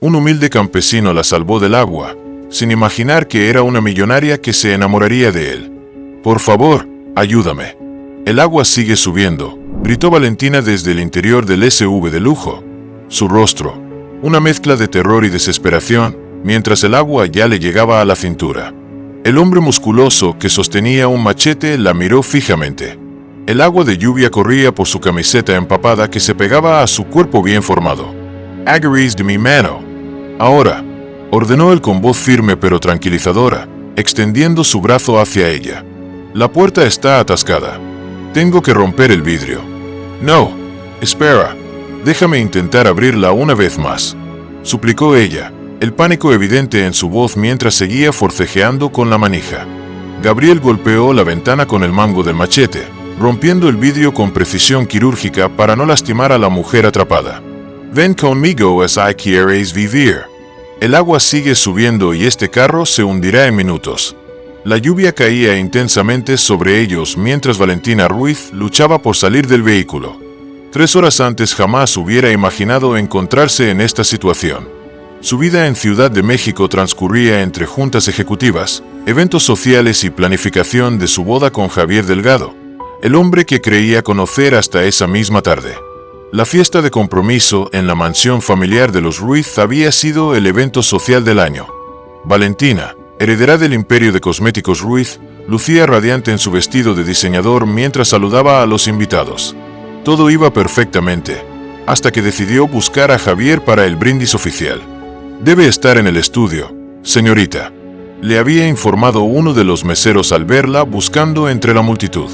Un humilde campesino la salvó del agua, sin imaginar que era una millonaria que se enamoraría de él. «Por favor, ayúdame. El agua sigue subiendo», gritó Valentina desde el interior del SUV de lujo. Su rostro, una mezcla de terror y desesperación, mientras el agua ya le llegaba a la cintura. El hombre musculoso que sostenía un machete la miró fijamente. El agua de lluvia corría por su camiseta empapada que se pegaba a su cuerpo bien formado. «Agarrís de mi mano. Ahora», ordenó él con voz firme pero tranquilizadora, extendiendo su brazo hacia ella. «La puerta está atascada. Tengo que romper el vidrio». «No, espera. Déjame intentar abrirla una vez más», suplicó ella, el pánico evidente en su voz mientras seguía forcejeando con la manija. Gabriel golpeó la ventana con el mango del machete, rompiendo el vidrio con precisión quirúrgica para no lastimar a la mujer atrapada. «Ven conmigo si quieres vivir. El agua sigue subiendo y este carro se hundirá en minutos». La lluvia caía intensamente sobre ellos mientras Valentina Ruiz luchaba por salir del vehículo. 3 horas antes jamás hubiera imaginado encontrarse en esta situación. Su vida en Ciudad de México transcurría entre juntas ejecutivas, eventos sociales y planificación de su boda con Javier Delgado, el hombre que creía conocer hasta esa misma tarde. La fiesta de compromiso en la mansión familiar de los Ruiz había sido el evento social del año. Valentina, heredera del imperio de cosméticos Ruiz, lucía radiante en su vestido de diseñador mientras saludaba a los invitados. Todo iba perfectamente, hasta que decidió buscar a Javier para el brindis oficial. «Debe estar en el estudio, señorita», le había informado uno de los meseros al verla buscando entre la multitud.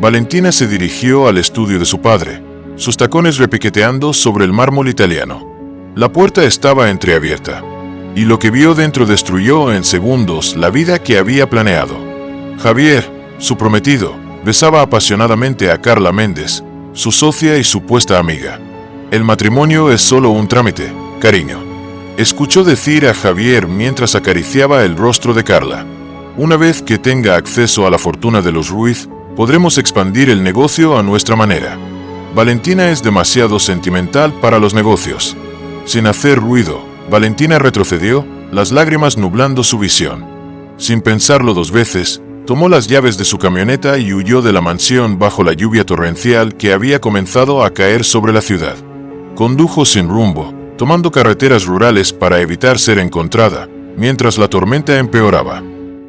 Valentina se dirigió al estudio de su padre, sus tacones repiqueteando sobre el mármol italiano. La puerta estaba entreabierta, y lo que vio dentro destruyó en segundos la vida que había planeado. Javier, su prometido, besaba apasionadamente a Carla Méndez, su socia y supuesta amiga. «El matrimonio es solo un trámite, cariño», escuchó decir a Javier mientras acariciaba el rostro de Carla. «Una vez que tenga acceso a la fortuna de los Ruiz, podremos expandir el negocio a nuestra manera. Valentina es demasiado sentimental para los negocios». Sin hacer ruido, Valentina retrocedió, las lágrimas nublando su visión. Sin pensarlo 2 veces, tomó las llaves de su camioneta y huyó de la mansión bajo la lluvia torrencial que había comenzado a caer sobre la ciudad. Condujo sin rumbo, tomando carreteras rurales para evitar ser encontrada, mientras la tormenta empeoraba.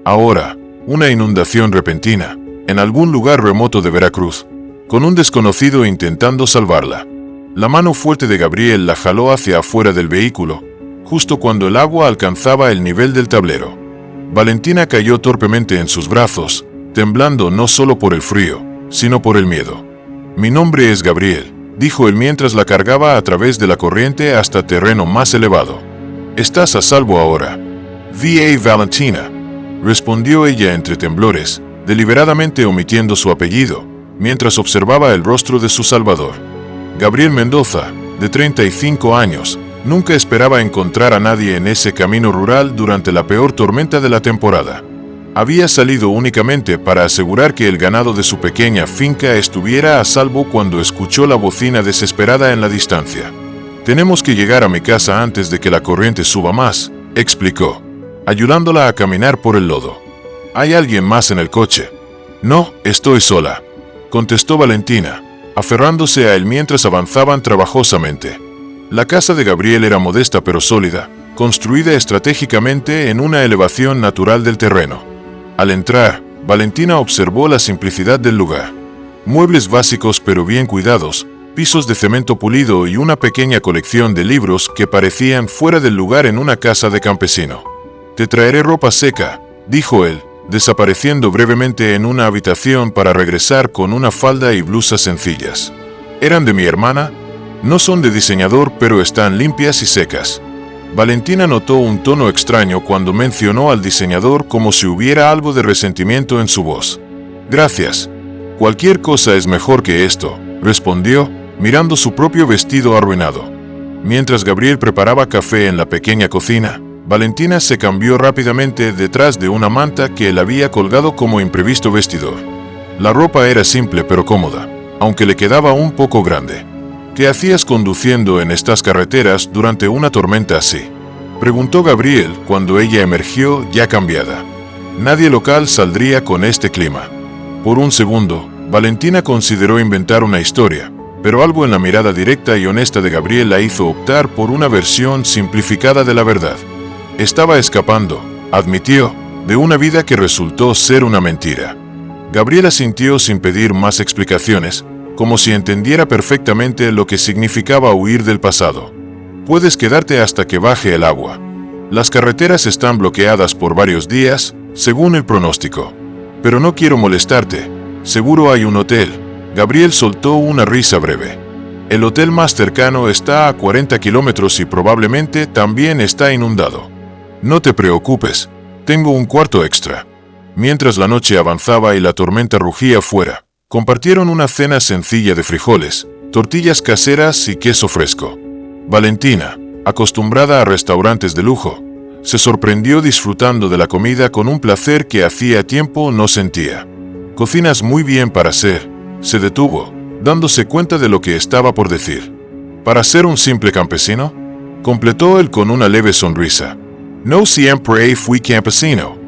Ahora, una inundación repentina, en algún lugar remoto de Veracruz, con un desconocido intentando salvarla. La mano fuerte de Gabriel la jaló hacia afuera del vehículo, justo cuando el agua alcanzaba el nivel del tablero. Valentina cayó torpemente en sus brazos, temblando no solo por el frío, sino por el miedo. «Mi nombre es Gabriel», dijo él mientras la cargaba a través de la corriente hasta terreno más elevado. «Estás a salvo ahora». «V.A. Valentina», respondió ella entre temblores, deliberadamente omitiendo su apellido, mientras observaba el rostro de su salvador. Gabriel Mendoza, de 35 años, nunca esperaba encontrar a nadie en ese camino rural durante la peor tormenta de la temporada. Había salido únicamente para asegurar que el ganado de su pequeña finca estuviera a salvo cuando escuchó la bocina desesperada en la distancia. «Tenemos que llegar a mi casa antes de que la corriente suba más», explicó, ayudándola a caminar por el lodo. «¿Hay alguien más en el coche?» «No, estoy sola», contestó Valentina, aferrándose a él mientras avanzaban trabajosamente. La casa de Gabriel era modesta pero sólida, construida estratégicamente en una elevación natural del terreno. Al entrar, Valentina observó la simplicidad del lugar. Muebles básicos pero bien cuidados, pisos de cemento pulido y una pequeña colección de libros que parecían fuera del lugar en una casa de campesino. «Te traeré ropa seca», dijo él, desapareciendo brevemente en una habitación para regresar con una falda y blusas sencillas. «¿Eran de mi hermana? No son de diseñador, pero están limpias y secas». Valentina notó un tono extraño cuando mencionó al diseñador, como si hubiera algo de resentimiento en su voz. «Gracias. Cualquier cosa es mejor que esto», respondió, mirando su propio vestido arruinado. Mientras Gabriel preparaba café en la pequeña cocina, Valentina se cambió rápidamente detrás de una manta que él había colgado como imprevisto vestidor. La ropa era simple pero cómoda, aunque le quedaba un poco grande. ¿Qué hacías conduciendo en estas carreteras durante una tormenta así?, preguntó Gabriel cuando ella emergió ya cambiada. Nadie local saldría con este clima. Por un segundo, Valentina consideró inventar una historia, pero algo en la mirada directa y honesta de Gabriel la hizo optar por una versión simplificada de la verdad. Estaba escapando, admitió, de una vida que resultó ser una mentira. Gabriel asintió sin pedir más explicaciones, como si entendiera perfectamente lo que significaba huir del pasado. Puedes quedarte hasta que baje el agua. Las carreteras están bloqueadas por varios días, según el pronóstico. Pero no quiero molestarte. Seguro hay un hotel. Gabriel soltó una risa breve. El hotel más cercano está a 40 kilómetros y probablemente también está inundado. No te preocupes, tengo un cuarto extra. Mientras la noche avanzaba y la tormenta rugía fuera, compartieron una cena sencilla de frijoles, tortillas caseras y queso fresco. Valentina, acostumbrada a restaurantes de lujo, se sorprendió disfrutando de la comida con un placer que hacía tiempo no sentía. «Cocinas muy bien para ser», se detuvo, dándose cuenta de lo que estaba por decir. «¿Para ser un simple campesino?», completó él con una leve sonrisa. «No siempre fui campesino».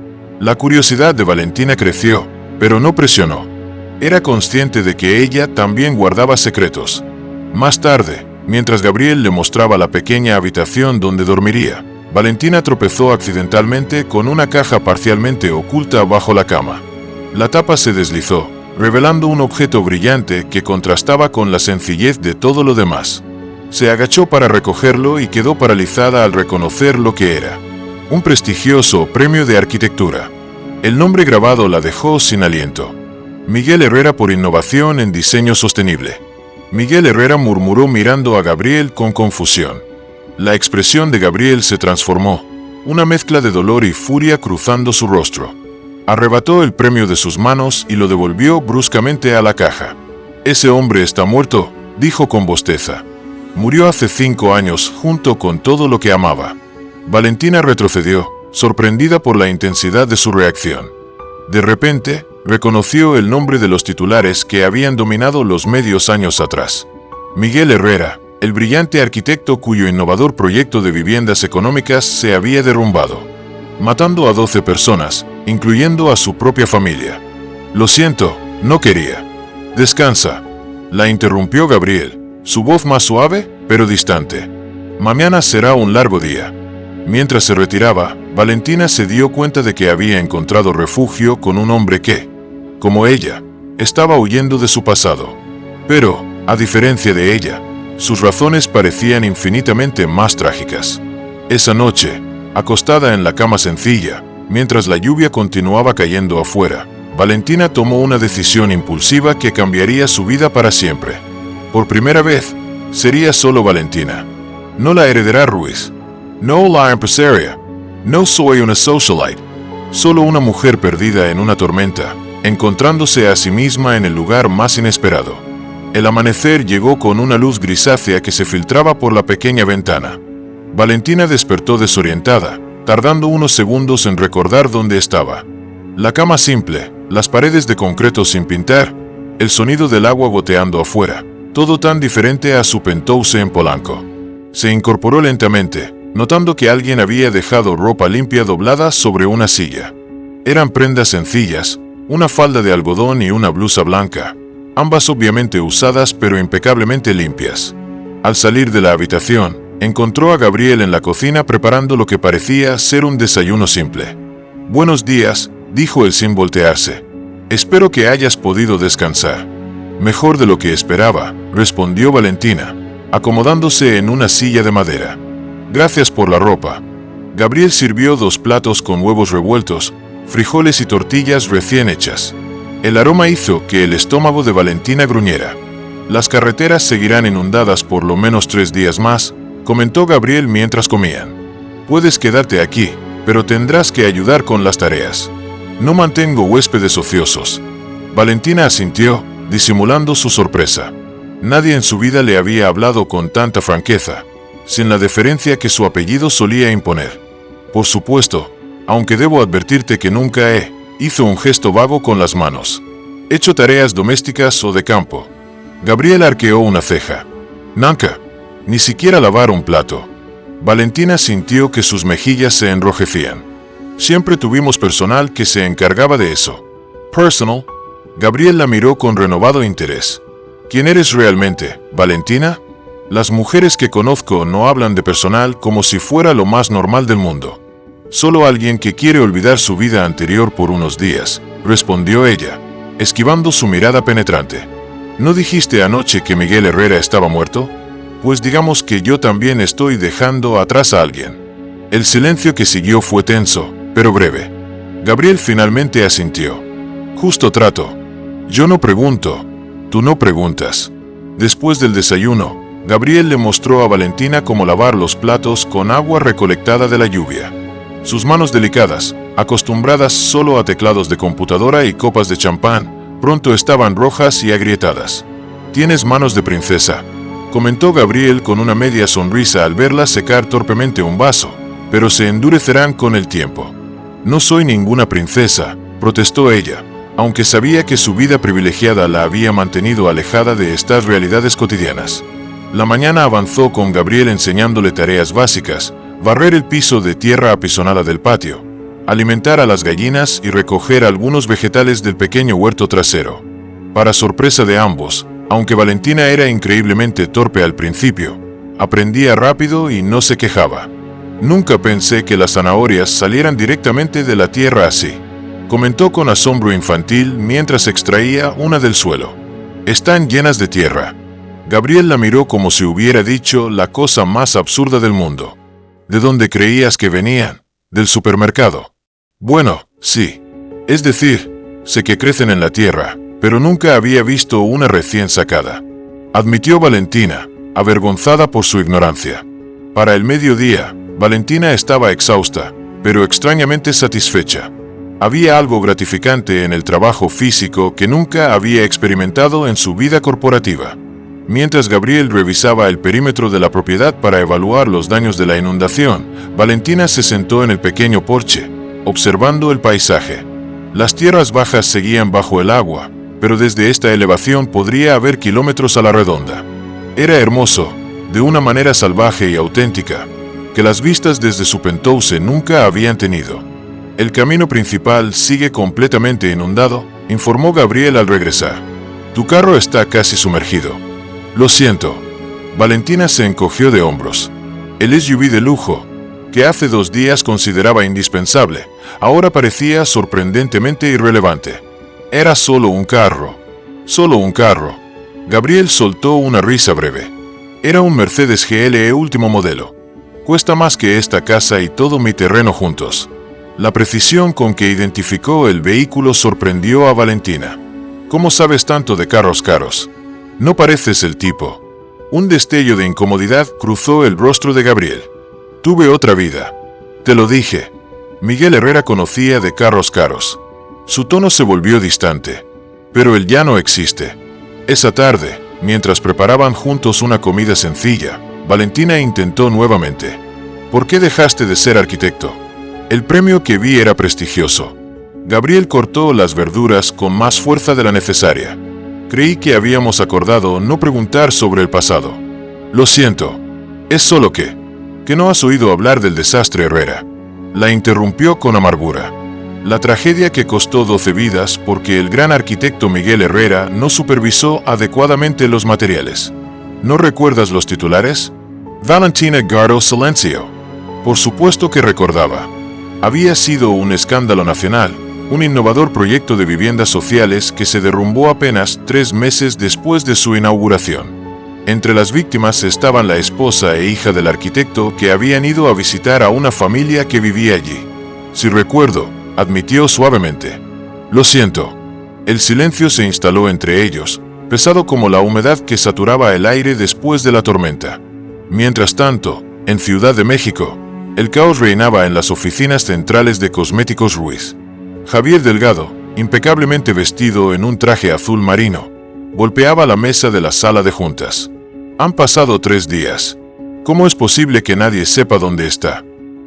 La curiosidad de Valentina creció, pero no presionó. Era consciente de que ella también guardaba secretos. Más tarde, mientras Gabriel le mostraba la pequeña habitación donde dormiría, Valentina tropezó accidentalmente con una caja parcialmente oculta bajo la cama. La tapa se deslizó, revelando un objeto brillante que contrastaba con la sencillez de todo lo demás. Se agachó para recogerlo y quedó paralizada al reconocer lo que era. Un prestigioso premio de arquitectura. El nombre grabado la dejó sin aliento. Miguel Herrera por innovación en diseño sostenible. Miguel Herrera murmuró mirando a Gabriel con confusión. La expresión de Gabriel se transformó, una mezcla de dolor y furia cruzando su rostro. Arrebató el premio de sus manos y lo devolvió bruscamente a la caja. «Ese hombre está muerto», dijo con bosteza. «Murió hace 5 años junto con todo lo que amaba». Valentina retrocedió, sorprendida por la intensidad de su reacción. De repente, reconoció el nombre de los titulares que habían dominado los medios años atrás. Miguel Herrera, el brillante arquitecto cuyo innovador proyecto de viviendas económicas se había derrumbado, matando a 12 personas, incluyendo a su propia familia. «Lo siento, no quería». «Descansa», la interrumpió Gabriel, su voz más suave, pero distante. «Mañana será un largo día». Mientras se retiraba, Valentina se dio cuenta de que había encontrado refugio con un hombre que, como ella, estaba huyendo de su pasado. Pero, a diferencia de ella, sus razones parecían infinitamente más trágicas. Esa noche, acostada en la cama sencilla, mientras la lluvia continuaba cayendo afuera, Valentina tomó una decisión impulsiva que cambiaría su vida para siempre. Por primera vez, sería solo Valentina. No la heredera Ruiz. No la empresaria. No soy una socialite. Solo una mujer perdida en una tormenta, encontrándose a sí misma en el lugar más inesperado. El amanecer llegó con una luz grisácea que se filtraba por la pequeña ventana. Valentina despertó desorientada, tardando unos segundos en recordar dónde estaba. La cama simple, las paredes de concreto sin pintar, el sonido del agua goteando afuera, todo tan diferente a su penthouse en Polanco. Se incorporó lentamente, notando que alguien había dejado ropa limpia doblada sobre una silla. Eran prendas sencillas, una falda de algodón y una blusa blanca, ambas obviamente usadas pero impecablemente limpias. Al salir de la habitación, encontró a Gabriel en la cocina preparando lo que parecía ser un desayuno simple. «Buenos días», dijo él sin voltearse. «Espero que hayas podido descansar». «Mejor de lo que esperaba», respondió Valentina, acomodándose en una silla de madera. «Gracias por la ropa». Gabriel sirvió 2 platos con huevos revueltos, frijoles y tortillas recién hechas. El aroma hizo que el estómago de Valentina gruñera. «Las carreteras seguirán inundadas por lo menos 3 días más», comentó Gabriel mientras comían. «Puedes quedarte aquí, pero tendrás que ayudar con las tareas. No mantengo huéspedes ociosos». Valentina asintió, disimulando su sorpresa. Nadie en su vida le había hablado con tanta franqueza, sin la deferencia que su apellido solía imponer. «Por supuesto, aunque debo advertirte que nunca hizo un gesto vago con las manos. «Hecho tareas domésticas o de campo». Gabriel arqueó una ceja. Nunca. Ni siquiera lavar un plato. Valentina sintió que sus mejillas se enrojecían. Siempre tuvimos personal que se encargaba de eso. Personal. Gabriel la miró con renovado interés. ¿Quién eres realmente, Valentina? Las mujeres que conozco no hablan de personal como si fuera lo más normal del mundo. Solo alguien que quiere olvidar su vida anterior por unos días, respondió ella, esquivando su mirada penetrante. ¿No dijiste anoche que Miguel Herrera estaba muerto? Pues digamos que yo también estoy dejando atrás a alguien. El silencio que siguió fue tenso, pero breve. Gabriel finalmente asintió. Justo trato. Yo no pregunto, tú no preguntas. Después del desayuno, Gabriel le mostró a Valentina cómo lavar los platos con agua recolectada de la lluvia. Sus manos delicadas, acostumbradas solo a teclados de computadora y copas de champán, pronto estaban rojas y agrietadas. «Tienes manos de princesa», comentó Gabriel con una media sonrisa al verla secar torpemente un vaso, «pero se endurecerán con el tiempo». «No soy ninguna princesa», protestó ella, aunque sabía que su vida privilegiada la había mantenido alejada de estas realidades cotidianas. La mañana avanzó con Gabriel enseñándole tareas básicas, barrer el piso de tierra apisonada del patio, alimentar a las gallinas y recoger algunos vegetales del pequeño huerto trasero. Para sorpresa de ambos, aunque Valentina era increíblemente torpe al principio, aprendía rápido y no se quejaba. «Nunca pensé que las zanahorias salieran directamente de la tierra así», comentó con asombro infantil mientras extraía una del suelo. «Están llenas de tierra». Gabriel la miró como si hubiera dicho la cosa más absurda del mundo. «¿De dónde creías que venían? ¿Del supermercado?» «Bueno, sí. Es decir, sé que crecen en la tierra, pero nunca había visto una recién sacada», admitió Valentina, avergonzada por su ignorancia. Para el mediodía, Valentina estaba exhausta, pero extrañamente satisfecha. Había algo gratificante en el trabajo físico que nunca había experimentado en su vida corporativa. Mientras Gabriel revisaba el perímetro de la propiedad para evaluar los daños de la inundación, Valentina se sentó en el pequeño porche, observando el paisaje. Las tierras bajas seguían bajo el agua, pero desde esta elevación podría haber kilómetros a la redonda. Era hermoso, de una manera salvaje y auténtica, que las vistas desde su penthouse nunca habían tenido. «El camino principal sigue completamente inundado», informó Gabriel al regresar. «Tu carro está casi sumergido». «Lo siento». Valentina se encogió de hombros. El SUV de lujo, que hace 2 días consideraba indispensable, ahora parecía sorprendentemente irrelevante. Era solo un carro. Solo un carro. Gabriel soltó una risa breve. Era un Mercedes GLE último modelo. «Cuesta más que esta casa y todo mi terreno juntos». La precisión con que identificó el vehículo sorprendió a Valentina. «¿Cómo sabes tanto de carros caros? No pareces el tipo». Un destello de incomodidad cruzó el rostro de Gabriel. «Tuve otra vida. Te lo dije». Miguel Herrera conocía de carros caros. Su tono se volvió distante. «Pero él ya no existe». Esa tarde, mientras preparaban juntos una comida sencilla, Valentina intentó nuevamente. «¿Por qué dejaste de ser arquitecto?» «El premio que vi era prestigioso». Gabriel cortó las verduras con más fuerza de la necesaria. «Creí que habíamos acordado no preguntar sobre el pasado». «Lo siento. Es solo que no has oído hablar del desastre Herrera». La interrumpió con amargura. La tragedia que costó 12 vidas porque el gran arquitecto Miguel Herrera no supervisó adecuadamente los materiales. ¿No recuerdas los titulares? Valentina Gardo Silencio. Por supuesto que recordaba. Había sido un escándalo nacional, un innovador proyecto de viviendas sociales que se derrumbó apenas 3 meses después de su inauguración. Entre las víctimas estaban la esposa e hija del arquitecto que habían ido a visitar a una familia que vivía allí. «Sí recuerdo», admitió suavemente. «Lo siento». El silencio se instaló entre ellos, pesado como la humedad que saturaba el aire después de la tormenta. Mientras tanto, en Ciudad de México, el caos reinaba en las oficinas centrales de Cosméticos Ruiz. Javier Delgado, impecablemente vestido en un traje azul marino, golpeaba la mesa de la sala de juntas. «Han pasado 3 días. ¿Cómo es posible que nadie sepa dónde está?»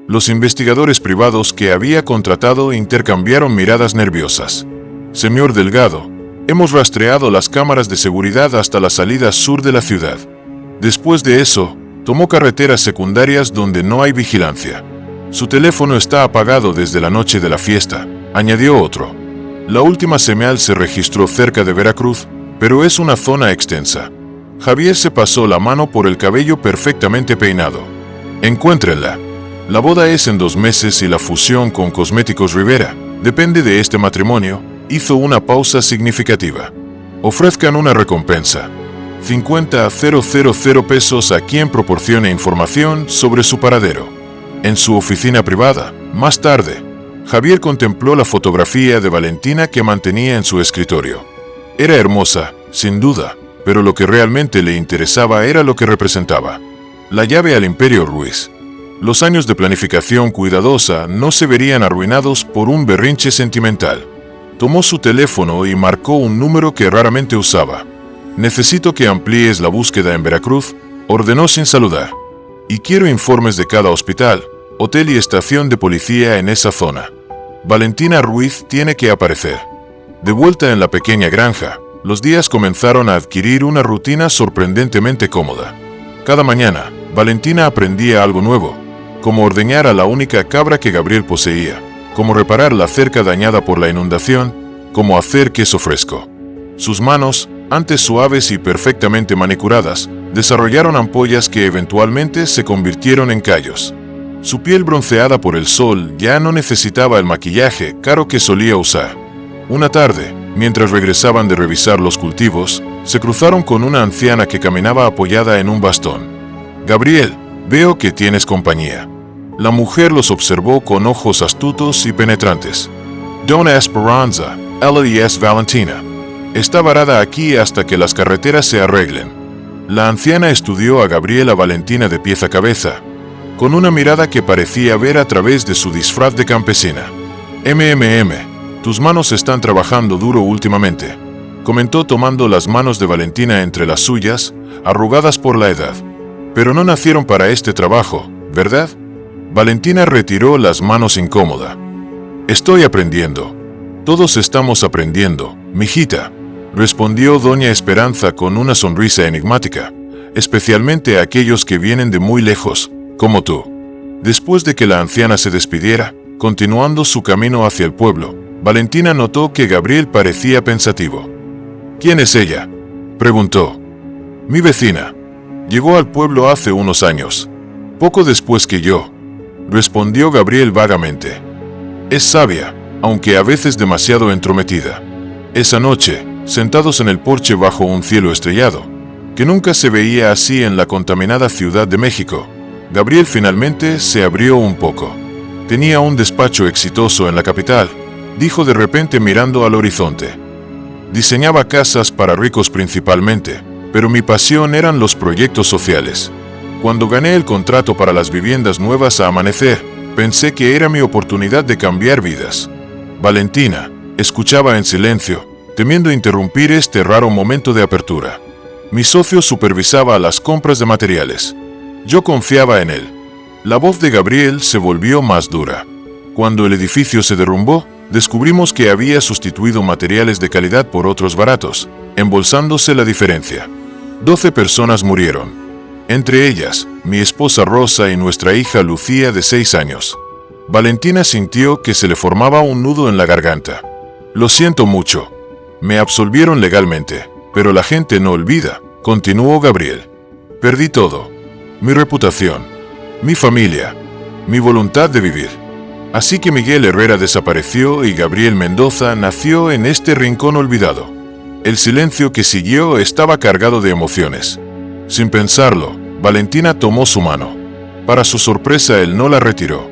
Los investigadores privados que había contratado intercambiaron miradas nerviosas. «Señor Delgado, hemos rastreado las cámaras de seguridad hasta la salida sur de la ciudad. Después de eso, tomó carreteras secundarias donde no hay vigilancia. Su teléfono está apagado desde la noche de la fiesta, añadió otro. La última señal se registró cerca de Veracruz, pero es una zona extensa. Javier se pasó la mano por el cabello perfectamente peinado. Encuéntrenla. La boda es en 2 meses y la fusión con Cosméticos Rivera depende de este matrimonio. Hizo una pausa significativa. Ofrezcan una recompensa. 50,000 pesos a quien proporcione información sobre su paradero. En su oficina privada, más tarde, Javier contempló la fotografía de Valentina que mantenía en su escritorio. Era hermosa, sin duda, pero lo que realmente le interesaba era lo que representaba. La llave al Imperio Ruiz. Los años de planificación cuidadosa no se verían arruinados por un berrinche sentimental. Tomó su teléfono y marcó un número que raramente usaba. Necesito que amplíes la búsqueda en Veracruz, ordenó sin saludar. Y quiero informes de cada hospital, hotel y estación de policía en esa zona. Valentina Ruiz tiene que aparecer. De vuelta en la pequeña granja, los días comenzaron a adquirir una rutina sorprendentemente cómoda. Cada mañana, Valentina aprendía algo nuevo, como ordeñar a la única cabra que Gabriel poseía, cómo reparar la cerca dañada por la inundación, cómo hacer queso fresco. Sus manos, antes suaves y perfectamente manicuradas, desarrollaron ampollas que eventualmente se convirtieron en callos. Su piel bronceada por el sol ya no necesitaba el maquillaje caro que solía usar. Una tarde, mientras regresaban de revisar los cultivos, se cruzaron con una anciana que caminaba apoyada en un bastón. Gabriel, veo que tienes compañía. La mujer los observó con ojos astutos y penetrantes. Dona Esperanza, ella es Valentina. Está varada aquí hasta que las carreteras se arreglen. La anciana estudió a Gabriel a Valentina de pies a cabeza, con una mirada que parecía ver a través de su disfraz de campesina. Tus manos están trabajando duro últimamente, comentó tomando las manos de Valentina entre las suyas, arrugadas por la edad. Pero no nacieron para este trabajo, ¿verdad? Valentina retiró las manos incómoda. Estoy aprendiendo. Todos estamos aprendiendo, mijita, respondió doña Esperanza con una sonrisa enigmática, especialmente aquellos que vienen de muy lejos, como tú. Después de que la anciana se despidiera, continuando su camino hacia el pueblo, Valentina notó que Gabriel parecía pensativo. ¿Quién es ella?, preguntó. Mi vecina. Llegó al pueblo hace unos años, poco después que yo, respondió Gabriel vagamente. Es sabia, aunque a veces demasiado entrometida. Esa noche, sentados en el porche bajo un cielo estrellado, que nunca se veía así en la contaminada Ciudad de México, Gabriel finalmente se abrió un poco. Tenía un despacho exitoso en la capital, dijo de repente mirando al horizonte. Diseñaba casas para ricos principalmente, pero mi pasión eran los proyectos sociales. Cuando gané el contrato para las viviendas nuevas a Amanecer, pensé que era mi oportunidad de cambiar vidas. Valentina escuchaba en silencio, temiendo interrumpir este raro momento de apertura. Mi socio supervisaba las compras de materiales. Yo confiaba en él. La voz de Gabriel se volvió más dura. Cuando el edificio se derrumbó, descubrimos que había sustituido materiales de calidad por otros baratos, embolsándose la diferencia. 12 personas murieron. Entre ellas, mi esposa Rosa y nuestra hija Lucía de 6 años. Valentina sintió que se le formaba un nudo en la garganta. Lo siento mucho. Me absolvieron legalmente, pero la gente no olvida, continuó Gabriel. Perdí todo. Mi reputación, mi familia, mi voluntad de vivir. Así que Miguel Herrera desapareció y Gabriel Mendoza nació en este rincón olvidado. El silencio que siguió estaba cargado de emociones. Sin pensarlo, Valentina tomó su mano. Para su sorpresa, él no la retiró.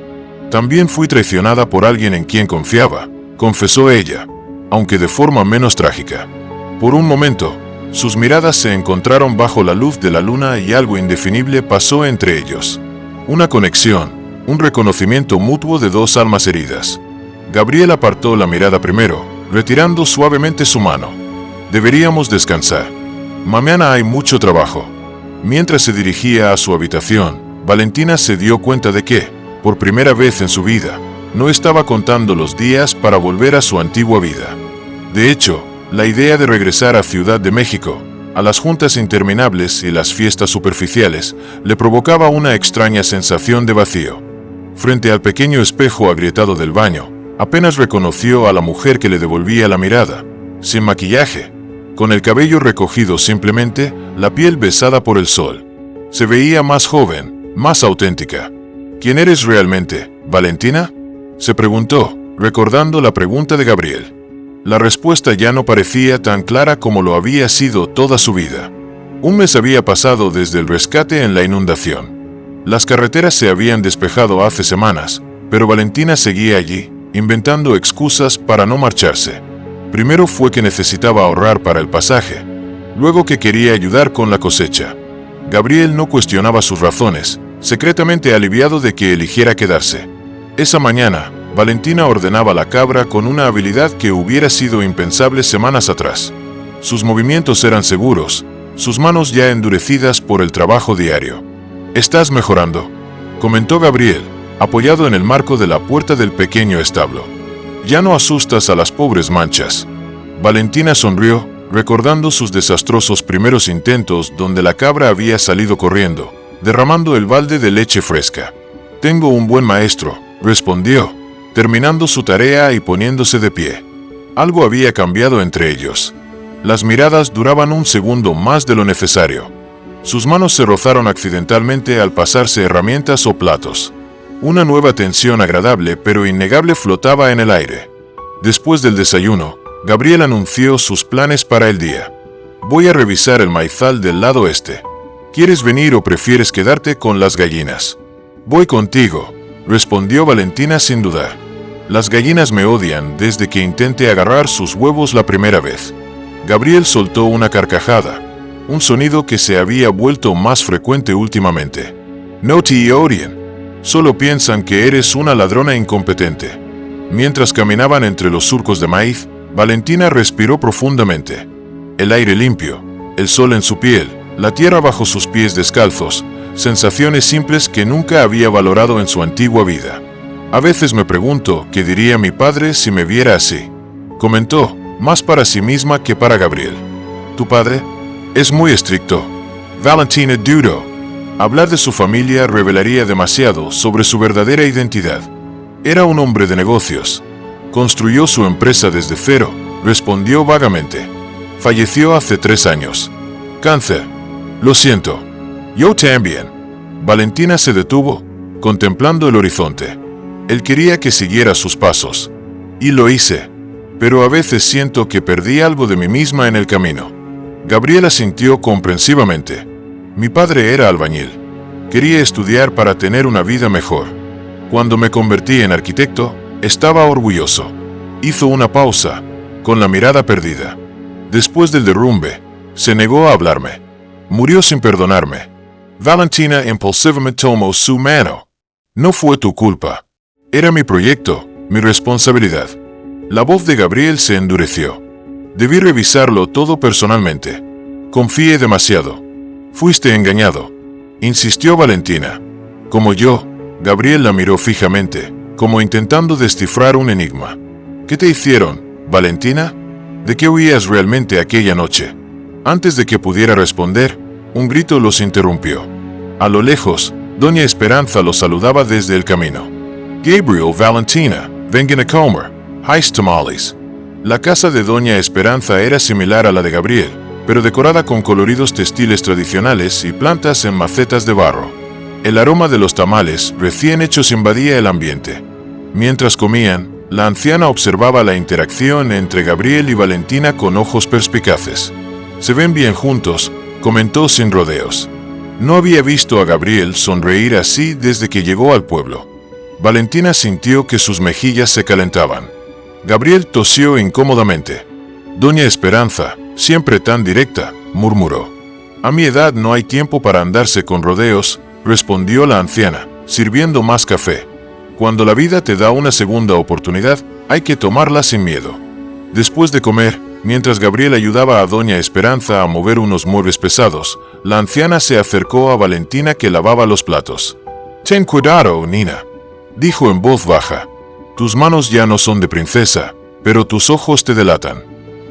También fui traicionada por alguien en quien confiaba, confesó ella, aunque de forma menos trágica. Por un momento, sus miradas se encontraron bajo la luz de la luna y algo indefinible pasó entre ellos. Una conexión, un reconocimiento mutuo de dos almas heridas. Gabriel apartó la mirada primero, retirando suavemente su mano. Deberíamos descansar. Mañana hay mucho trabajo. Mientras se dirigía a su habitación, Valentina se dio cuenta de que, por primera vez en su vida, no estaba contando los días para volver a su antigua vida. De hecho, la idea de regresar a Ciudad de México A las juntas interminables y las fiestas superficiales le provocaba una extraña sensación de vacío. Frente al pequeño espejo agrietado del baño, apenas reconoció a la mujer que le devolvía la mirada, sin maquillaje, con el cabello recogido simplemente, la piel besada por el sol. Se veía más joven, más auténtica. ¿Quién eres realmente, Valentina?, se preguntó, recordando la pregunta de Gabriel. La respuesta ya no parecía tan clara como lo había sido toda su vida. Un mes había pasado desde el rescate en la inundación. Las carreteras se habían despejado hace semanas, pero Valentina seguía allí, inventando excusas para no marcharse. Primero fue que necesitaba ahorrar para el pasaje, luego que quería ayudar con la cosecha. Gabriel no cuestionaba sus razones, secretamente aliviado de que eligiera quedarse. Esa mañana, Valentina ordenaba la cabra con una habilidad que hubiera sido impensable semanas atrás. Sus movimientos eran seguros, sus manos ya endurecidas por el trabajo diario. «Estás mejorando», comentó Gabriel, apoyado en el marco de la puerta del pequeño establo. «Ya no asustas a las pobres manchas». Valentina sonrió, recordando sus desastrosos primeros intentos donde la cabra había salido corriendo, derramando el balde de leche fresca. «Tengo un buen maestro», respondió, terminando su tarea y poniéndose de pie. Algo había cambiado entre ellos. Las miradas duraban un segundo más de lo necesario. Sus manos se rozaron accidentalmente al pasarse herramientas o platos. Una nueva tensión agradable pero innegable flotaba en el aire. Después del desayuno, Gabriel anunció sus planes para el día. «Voy a revisar el maizal del lado este. ¿Quieres venir o prefieres quedarte con las gallinas?» «Voy contigo», respondió Valentina sin dudar. «Las gallinas me odian desde que intenté agarrar sus huevos la primera vez». Gabriel soltó una carcajada, un sonido que se había vuelto más frecuente últimamente. «No te odian. Solo piensan que eres una ladrona incompetente». Mientras caminaban entre los surcos de maíz, Valentina respiró profundamente. El aire limpio, el sol en su piel, la tierra bajo sus pies descalzos, sensaciones simples que nunca había valorado en su antigua vida. «A veces me pregunto qué diría mi padre si me viera así», comentó, más para sí misma que para Gabriel. «¿Tu padre? Es muy estricto». Valentina dudó. Hablar de su familia revelaría demasiado sobre su verdadera identidad. Era un hombre de negocios. Construyó su empresa desde cero, respondió vagamente. «Falleció hace 3 años. Cáncer». «Lo siento». «Yo también». Valentina se detuvo, contemplando el horizonte. Él quería que siguiera sus pasos. Y lo hice. Pero a veces siento que perdí algo de mí misma en el camino. Gabriela asintió comprensivamente. «Mi padre era albañil. Quería estudiar para tener una vida mejor. Cuando me convertí en arquitecto, estaba orgulloso». Hizo una pausa, con la mirada perdida. Después del derrumbe, se negó a hablarme. Murió sin perdonarme. Valentina impulsivamente tomó su mano. «No fue tu culpa. Era mi proyecto, mi responsabilidad». La voz de Gabriel se endureció. «Debí revisarlo todo personalmente. Confié demasiado. Fuiste engañado», insistió Valentina. Como yo, Gabriel la miró fijamente, como intentando descifrar un enigma. «¿Qué te hicieron, Valentina? ¿De qué huías realmente aquella noche?» Antes de que pudiera responder, un grito los interrumpió. A lo lejos, Doña Esperanza los saludaba desde el camino. «Gabriel, Valentina, vengan a comer. Heist tamales». La casa de Doña Esperanza era similar a la de Gabriel, pero decorada con coloridos textiles tradicionales y plantas en macetas de barro. El aroma de los tamales recién hechos invadía el ambiente. Mientras comían, la anciana observaba la interacción entre Gabriel y Valentina con ojos perspicaces. «Se ven bien juntos», comentó sin rodeos. No había visto a Gabriel sonreír así desde que llegó al pueblo. Valentina sintió que sus mejillas se calentaban. Gabriel tosió incómodamente. «Doña Esperanza, siempre tan directa», murmuró. «A mi edad no hay tiempo para andarse con rodeos», respondió la anciana, sirviendo más café. «Cuando la vida te da una segunda oportunidad, hay que tomarla sin miedo». Después de comer, mientras Gabriel ayudaba a Doña Esperanza a mover unos muebles pesados, la anciana se acercó a Valentina que lavaba los platos. «Ten cuidado, Nina», dijo en voz baja. «Tus manos ya no son de princesa, pero tus ojos te delatan.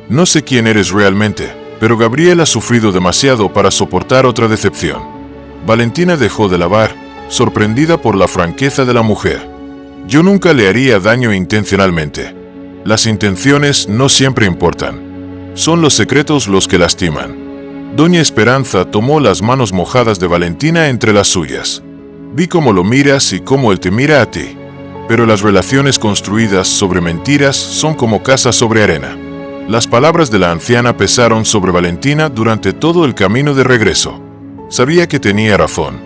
No sé quién eres realmente, Pero Gabriel ha sufrido demasiado para soportar otra decepción. Valentina dejó de lavar, sorprendida por la franqueza de la mujer. Yo nunca le haría daño intencionalmente. Las intenciones no siempre importan. Son los secretos los que lastiman. Doña Esperanza tomó las manos mojadas de Valentina entre las suyas. Vi cómo lo miras y cómo él te mira a ti. Pero las relaciones construidas sobre mentiras son como casas sobre arena. Las palabras de la anciana pesaron sobre Valentina durante todo el camino de regreso. Sabía que tenía razón.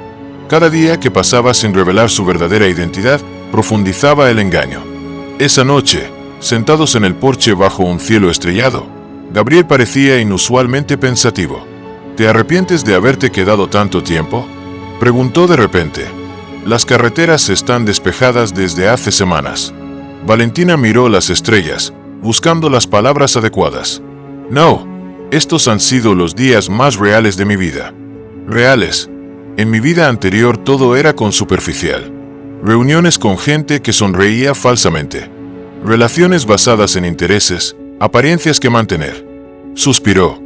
Cada día que pasaba sin revelar su verdadera identidad, profundizaba el engaño. Esa noche, sentados en el porche bajo un cielo estrellado, Gabriel parecía inusualmente pensativo. ¿Te arrepientes de haberte quedado tanto tiempo?, preguntó de repente. Las carreteras están despejadas desde hace semanas. Valentina miró las estrellas, buscando las palabras adecuadas. No, estos han sido los días más reales de mi vida. Reales. En mi vida anterior todo era con superficial. Reuniones con gente que sonreía falsamente. Relaciones basadas en intereses, apariencias que mantener. Suspiró.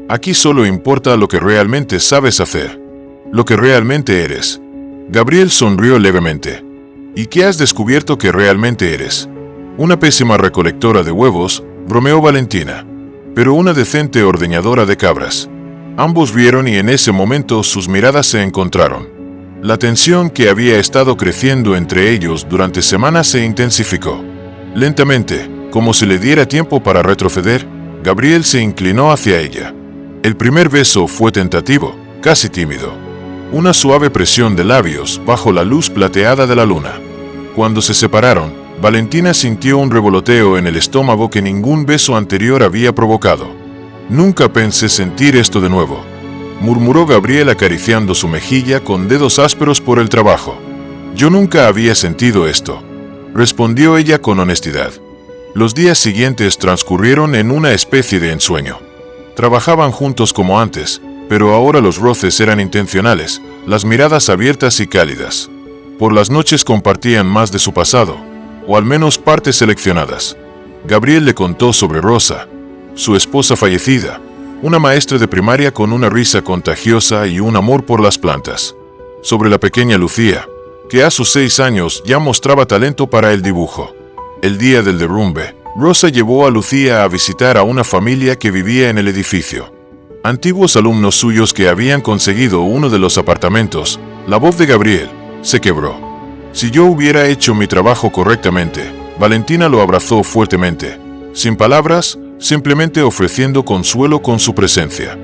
Aquí solo importa lo que realmente sabes hacer. Lo que realmente eres. Gabriel sonrió levemente. ¿Y qué has descubierto que realmente eres? Una pésima recolectora de huevos, bromeó Valentina. Pero una decente ordeñadora de cabras. Ambos rieron y en ese momento sus miradas se encontraron. La tensión que había estado creciendo entre ellos durante semanas se intensificó. Lentamente, como si le diera tiempo para retroceder, Gabriel se inclinó hacia ella. El primer beso fue tentativo, casi tímido. Una suave presión de labios bajo la luz plateada de la luna. Cuando se separaron, Valentina sintió un revoloteo en el estómago que ningún beso anterior había provocado. Nunca pensé sentir esto de nuevo, murmuró Gabriel acariciando su mejilla con dedos ásperos por el trabajo. Yo nunca había sentido esto, respondió ella con honestidad. Los días siguientes transcurrieron en una especie de ensueño. Trabajaban juntos como antes, pero ahora los roces eran intencionales, las miradas abiertas y cálidas. Por las noches compartían más de su pasado, o al menos partes seleccionadas. Gabriel le contó sobre Rosa, su esposa fallecida, una maestra de primaria con una risa contagiosa y un amor por las plantas. Sobre la pequeña Lucía, que a sus 6 años ya mostraba talento para el dibujo. El día del derrumbe, Rosa llevó a Lucía a visitar a una familia que vivía en el edificio. Antiguos alumnos suyos que habían conseguido uno de los apartamentos. La voz de Gabriel se quebró. Si yo hubiera hecho mi trabajo correctamente, Valentina lo abrazó fuertemente, sin palabras, simplemente ofreciendo consuelo con su presencia.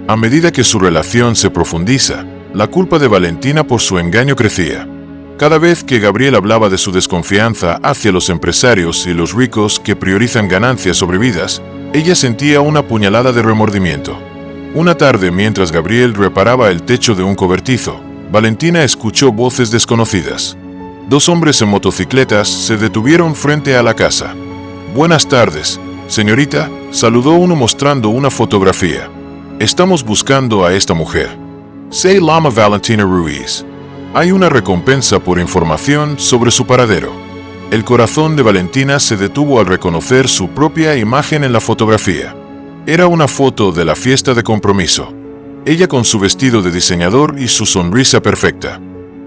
A medida que su relación se profundiza, la culpa de Valentina por su engaño crecía. Cada vez que Gabriel hablaba de su desconfianza hacia los empresarios y los ricos que priorizan ganancias sobre vidas, ella sentía una puñalada de remordimiento. Una tarde, mientras Gabriel reparaba el techo de un cobertizo, Valentina escuchó voces desconocidas. 2 hombres en motocicletas se detuvieron frente a la casa. «Buenas tardes, señorita», saludó uno mostrando una fotografía. «Estamos buscando a esta mujer. Se llama Valentina Ruiz. Hay una recompensa por información sobre su paradero». El corazón de Valentina se detuvo al reconocer su propia imagen en la fotografía. Era una foto de la fiesta de compromiso. Ella con su vestido de diseñador y su sonrisa perfecta.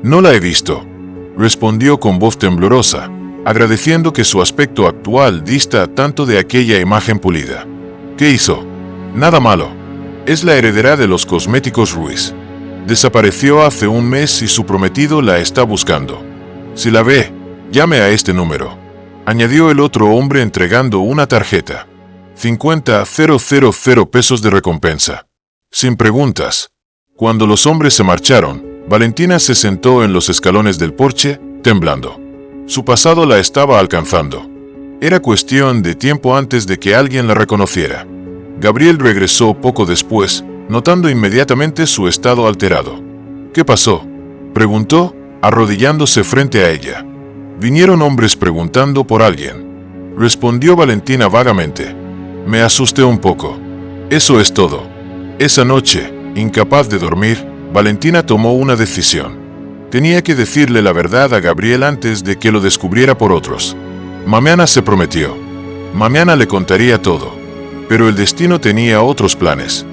«No la he visto», respondió con voz temblorosa, agradeciendo que su aspecto actual dista tanto de aquella imagen pulida. «¿Qué hizo?» «Nada malo. Es la heredera de los cosméticos Ruiz. Desapareció hace un mes y su prometido la está buscando. Si la ve, llame a este número», añadió el otro hombre entregando una tarjeta. 50,000 pesos de recompensa. Sin preguntas. Cuando los hombres se marcharon, Valentina se sentó en los escalones del porche, temblando. Su pasado la estaba alcanzando. Era cuestión de tiempo antes de que alguien la reconociera. Gabriel regresó poco después, notando inmediatamente su estado alterado. «¿Qué pasó?», preguntó, arrodillándose frente a ella. «Vinieron hombres preguntando por alguien», respondió Valentina vagamente. «Me asusté un poco. Eso es todo». Esa noche, incapaz de dormir, Valentina tomó una decisión. Tenía que decirle la verdad a Gabriel antes de que lo descubriera por otros. Mañana se prometió. Mañana le contaría todo. Pero el destino tenía otros planes.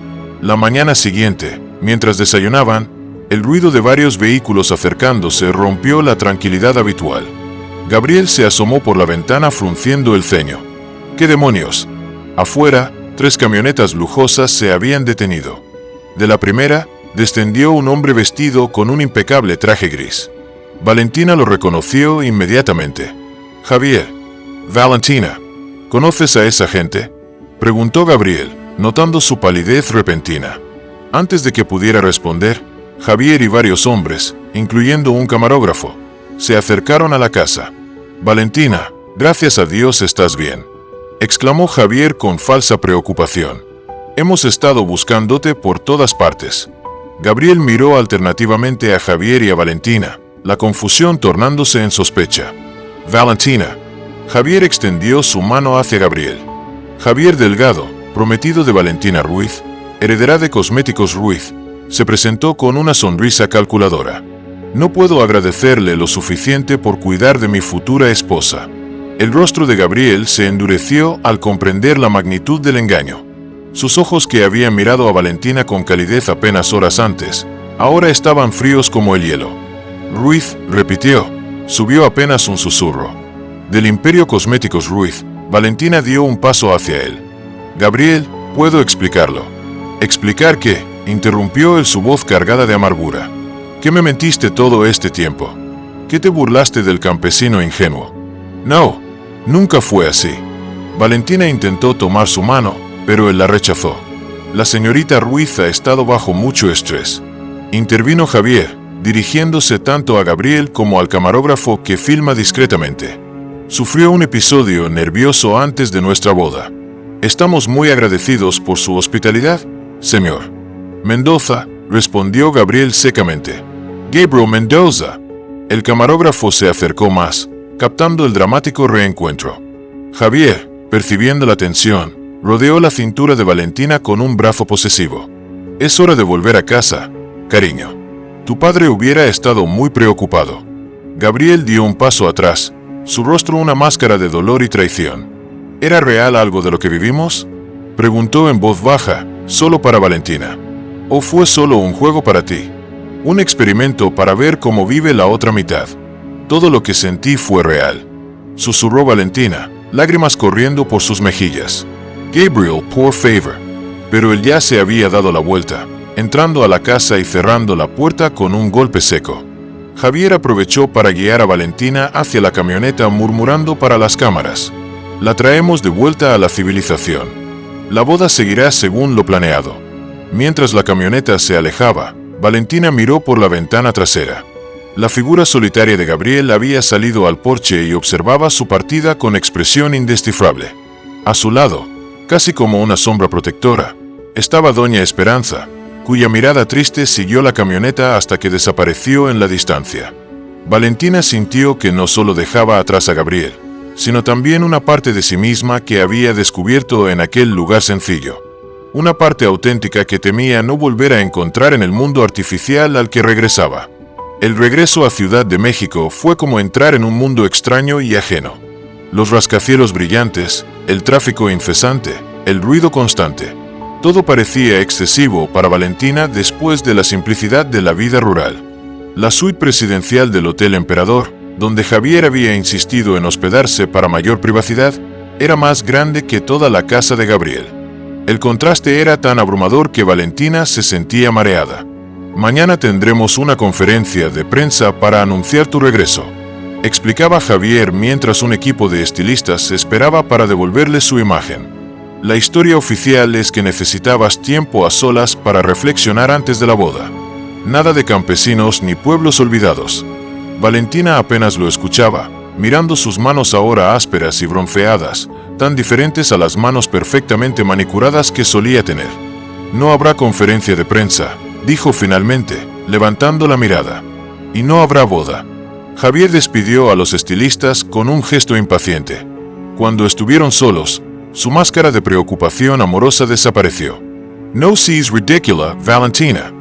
La mañana siguiente, mientras desayunaban, el ruido de varios vehículos acercándose rompió la tranquilidad habitual. Gabriel se asomó por la ventana frunciendo el ceño. ¿Qué demonios? Afuera, 3 camionetas lujosas se habían detenido. De la primera, descendió un hombre vestido con un impecable traje gris. Valentina lo reconoció inmediatamente. Javier. Valentina, ¿conoces a esa gente?, preguntó Gabriel, notando su palidez repentina. Antes de que pudiera responder, Javier y varios hombres, incluyendo un camarógrafo, se acercaron a la casa. Valentina, gracias a Dios estás bien, exclamó Javier con falsa preocupación. Hemos estado buscándote por todas partes. Gabriel miró alternativamente a Javier y a Valentina, la confusión tornándose en sospecha. Valentina. Javier extendió su mano hacia Gabriel. Javier Delgado, prometido de Valentina Ruiz, heredera de Cosméticos Ruiz, se presentó con una sonrisa calculadora. No puedo agradecerle lo suficiente por cuidar de mi futura esposa. El rostro de Gabriel se endureció al comprender la magnitud del engaño. Sus ojos, que habían mirado a Valentina con calidez apenas horas antes, ahora estaban fríos como el hielo. Ruiz, repitió, subió apenas un susurro. Del Imperio Cosméticos Ruiz, Valentina dio un paso hacia él. Gabriel, puedo explicarlo. ¿Explicar qué?, interrumpió él, su voz cargada de amargura. ¿Qué me mentiste todo este tiempo? ¿Qué te burlaste del campesino ingenuo? No, nunca fue así. Valentina intentó tomar su mano, pero él la rechazó. La señorita Ruiz ha estado bajo mucho estrés. Intervino Javier, dirigiéndose tanto a Gabriel como al camarógrafo que filma discretamente. Sufrió un episodio nervioso antes de nuestra boda. Estamos muy agradecidos por su hospitalidad, señor. Mendoza, respondió Gabriel secamente. Gabriel Mendoza. El camarógrafo se acercó más, captando el dramático reencuentro. Javier, percibiendo la tensión, rodeó la cintura de Valentina con un brazo posesivo. Es hora de volver a casa, cariño. Tu padre hubiera estado muy preocupado. Gabriel dio un paso atrás, su rostro una máscara de dolor y traición. ¿Era real algo de lo que vivimos?, preguntó en voz baja, solo para Valentina. ¿O fue solo un juego para ti? Un experimento para ver cómo vive la otra mitad. Todo lo que sentí fue real, susurró Valentina, lágrimas corriendo por sus mejillas. Gabriel, por favor. Pero él ya se había dado la vuelta, entrando a la casa y cerrando la puerta con un golpe seco. Javier aprovechó para guiar a Valentina hacia la camioneta, murmurando para las cámaras. La traemos de vuelta a la civilización. La boda seguirá según lo planeado. Mientras la camioneta se alejaba, Valentina miró por la ventana trasera. La figura solitaria de Gabriel había salido al porche y observaba su partida con expresión indescifrable. A su lado, casi como una sombra protectora, estaba Doña Esperanza, cuya mirada triste siguió la camioneta hasta que desapareció en la distancia. Valentina sintió que no solo dejaba atrás a Gabriel, sino también una parte de sí misma que había descubierto en aquel lugar sencillo. Una parte auténtica que temía no volver a encontrar en el mundo artificial al que regresaba. El regreso a Ciudad de México fue como entrar en un mundo extraño y ajeno. Los rascacielos brillantes, el tráfico incesante, el ruido constante. Todo parecía excesivo para Valentina después de la simplicidad de la vida rural. La suite presidencial del Hotel Emperador, donde Javier había insistido en hospedarse para mayor privacidad, era más grande que toda la casa de Gabriel. El contraste era tan abrumador que Valentina se sentía mareada. Mañana tendremos una conferencia de prensa para anunciar tu regreso, explicaba Javier mientras un equipo de estilistas esperaba para devolverle su imagen. La historia oficial es que necesitabas tiempo a solas para reflexionar antes de la boda. Nada de campesinos ni pueblos olvidados. Valentina apenas lo escuchaba, mirando sus manos ahora ásperas y bronceadas, tan diferentes a las manos perfectamente manicuradas que solía tener. No habrá conferencia de prensa, dijo finalmente, levantando la mirada. Y no habrá boda. Javier despidió a los estilistas con un gesto impaciente. Cuando estuvieron solos, su máscara de preocupación amorosa desapareció. No seas ridícula, Valentina.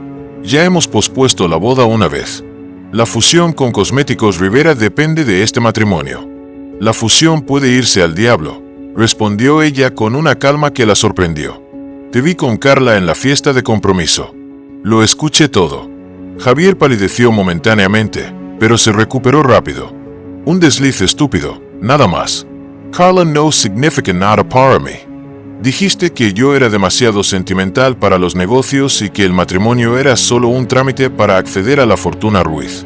Ya hemos pospuesto la boda una vez. La fusión con Cosméticos Rivera depende de este matrimonio. La fusión puede irse al diablo, respondió ella con una calma que la sorprendió. Te vi con Carla en la fiesta de compromiso. Lo escuché todo. Javier palideció momentáneamente, pero se recuperó rápido. Un desliz estúpido, nada más. Carla no significa nada para mí. Dijiste que yo era demasiado sentimental para los negocios y que el matrimonio era solo un trámite para acceder a la fortuna Ruiz.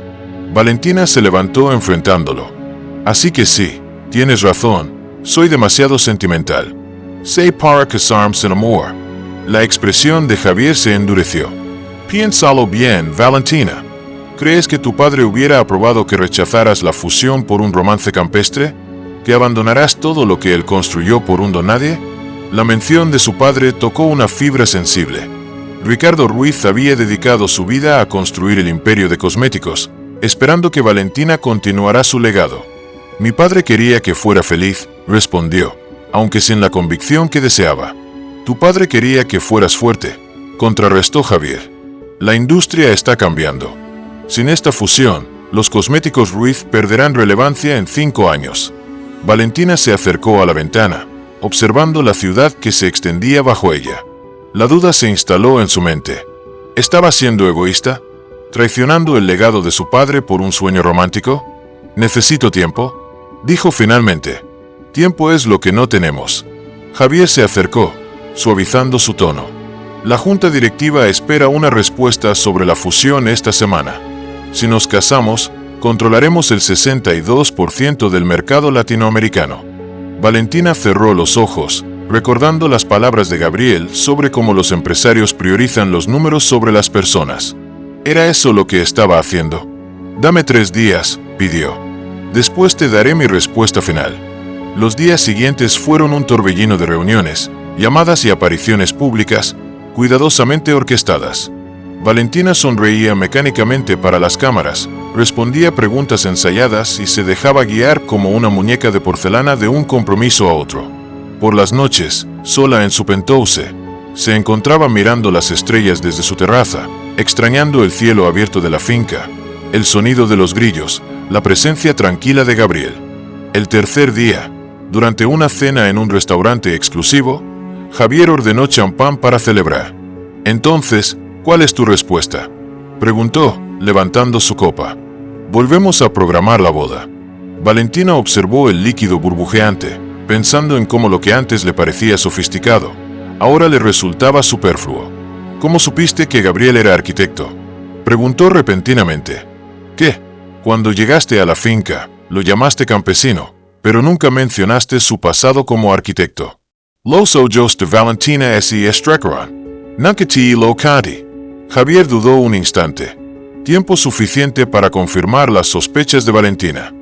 Valentina se levantó enfrentándolo. Así que sí, tienes razón, soy demasiado sentimental. Sé para casarme en amor. La expresión de Javier se endureció. Piénsalo bien, Valentina. ¿Crees que tu padre hubiera aprobado que rechazaras la fusión por un romance campestre? ¿Que abandonarás todo lo que él construyó por un donadie? La mención de su padre tocó una fibra sensible. Ricardo Ruiz había dedicado su vida a construir el imperio de cosméticos, esperando que Valentina continuara su legado. Mi padre quería que fuera feliz, respondió, aunque sin la convicción que deseaba. Tu padre quería que fueras fuerte, contrarrestó Javier. La industria está cambiando. Sin esta fusión, los cosméticos Ruiz perderán relevancia en 5 años. Valentina se acercó a la ventana, observando la ciudad que se extendía bajo ella. La duda se instaló en su mente. ¿Estaba siendo egoísta? ¿Traicionando el legado de su padre por un sueño romántico? Necesito tiempo, dijo finalmente. Tiempo es lo que no tenemos. Javier se acercó, suavizando su tono. La junta directiva espera una respuesta sobre la fusión esta semana. Si nos casamos, controlaremos el 62% del mercado latinoamericano. Valentina cerró los ojos, recordando las palabras de Gabriel sobre cómo los empresarios priorizan los números sobre las personas. ¿Era eso lo que estaba haciendo? Dame 3 días, pidió. Después te daré mi respuesta final. Los días siguientes fueron un torbellino de reuniones, llamadas y apariciones públicas, cuidadosamente orquestadas. Valentina sonreía mecánicamente para las cámaras, respondía preguntas ensayadas y se dejaba guiar como una muñeca de porcelana de un compromiso a otro. Por las noches, sola en su penthouse, se encontraba mirando las estrellas desde su terraza, extrañando el cielo abierto de la finca, el sonido de los grillos, la presencia tranquila de Gabriel. El tercer día, durante una cena en un restaurante exclusivo, Javier ordenó champán para celebrar. Entonces, ¿cuál es tu respuesta?, preguntó, levantando su copa. Volvemos a programar la boda. Valentina observó el líquido burbujeante, pensando en cómo lo que antes le parecía sofisticado, ahora le resultaba superfluo. ¿Cómo supiste que Gabriel era arquitecto?, preguntó repentinamente. ¿Qué? Cuando llegaste a la finca, lo llamaste campesino, pero nunca mencionaste su pasado como arquitecto. Los ojos de Valentina se estrecharon. Nankati lo canti. Javier dudó un instante. Tiempo suficiente para confirmar las sospechas de Valentina.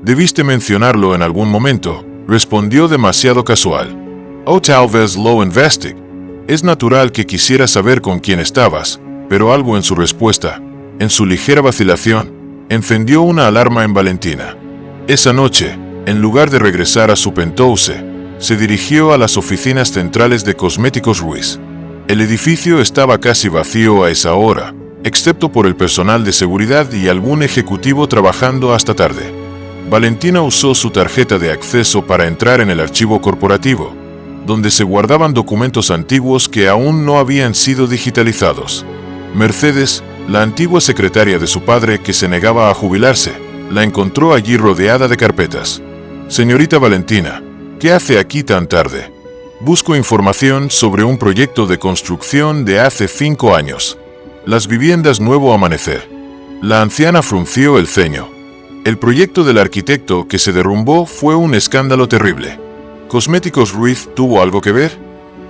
Debiste mencionarlo en algún momento, respondió demasiado casual. O tal vez lo investigue. Es natural que quisiera saber con quién estabas, pero algo en su respuesta, en su ligera vacilación, encendió una alarma en Valentina. Esa noche, en lugar de regresar a su penthouse, se dirigió a las oficinas centrales de Cosméticos Ruiz. El edificio estaba casi vacío a esa hora, excepto por el personal de seguridad y algún ejecutivo trabajando hasta tarde. Valentina usó su tarjeta de acceso para entrar en el archivo corporativo, donde se guardaban documentos antiguos que aún no habían sido digitalizados. Mercedes, la antigua secretaria de su padre que se negaba a jubilarse, la encontró allí rodeada de carpetas. Señorita Valentina, ¿qué hace aquí tan tarde? Busco información sobre un proyecto de construcción de hace 5 años. Las viviendas Nuevo Amanecer. La anciana frunció el ceño. El proyecto del arquitecto que se derrumbó fue un escándalo terrible. ¿Cosméticos Ruiz tuvo algo que ver?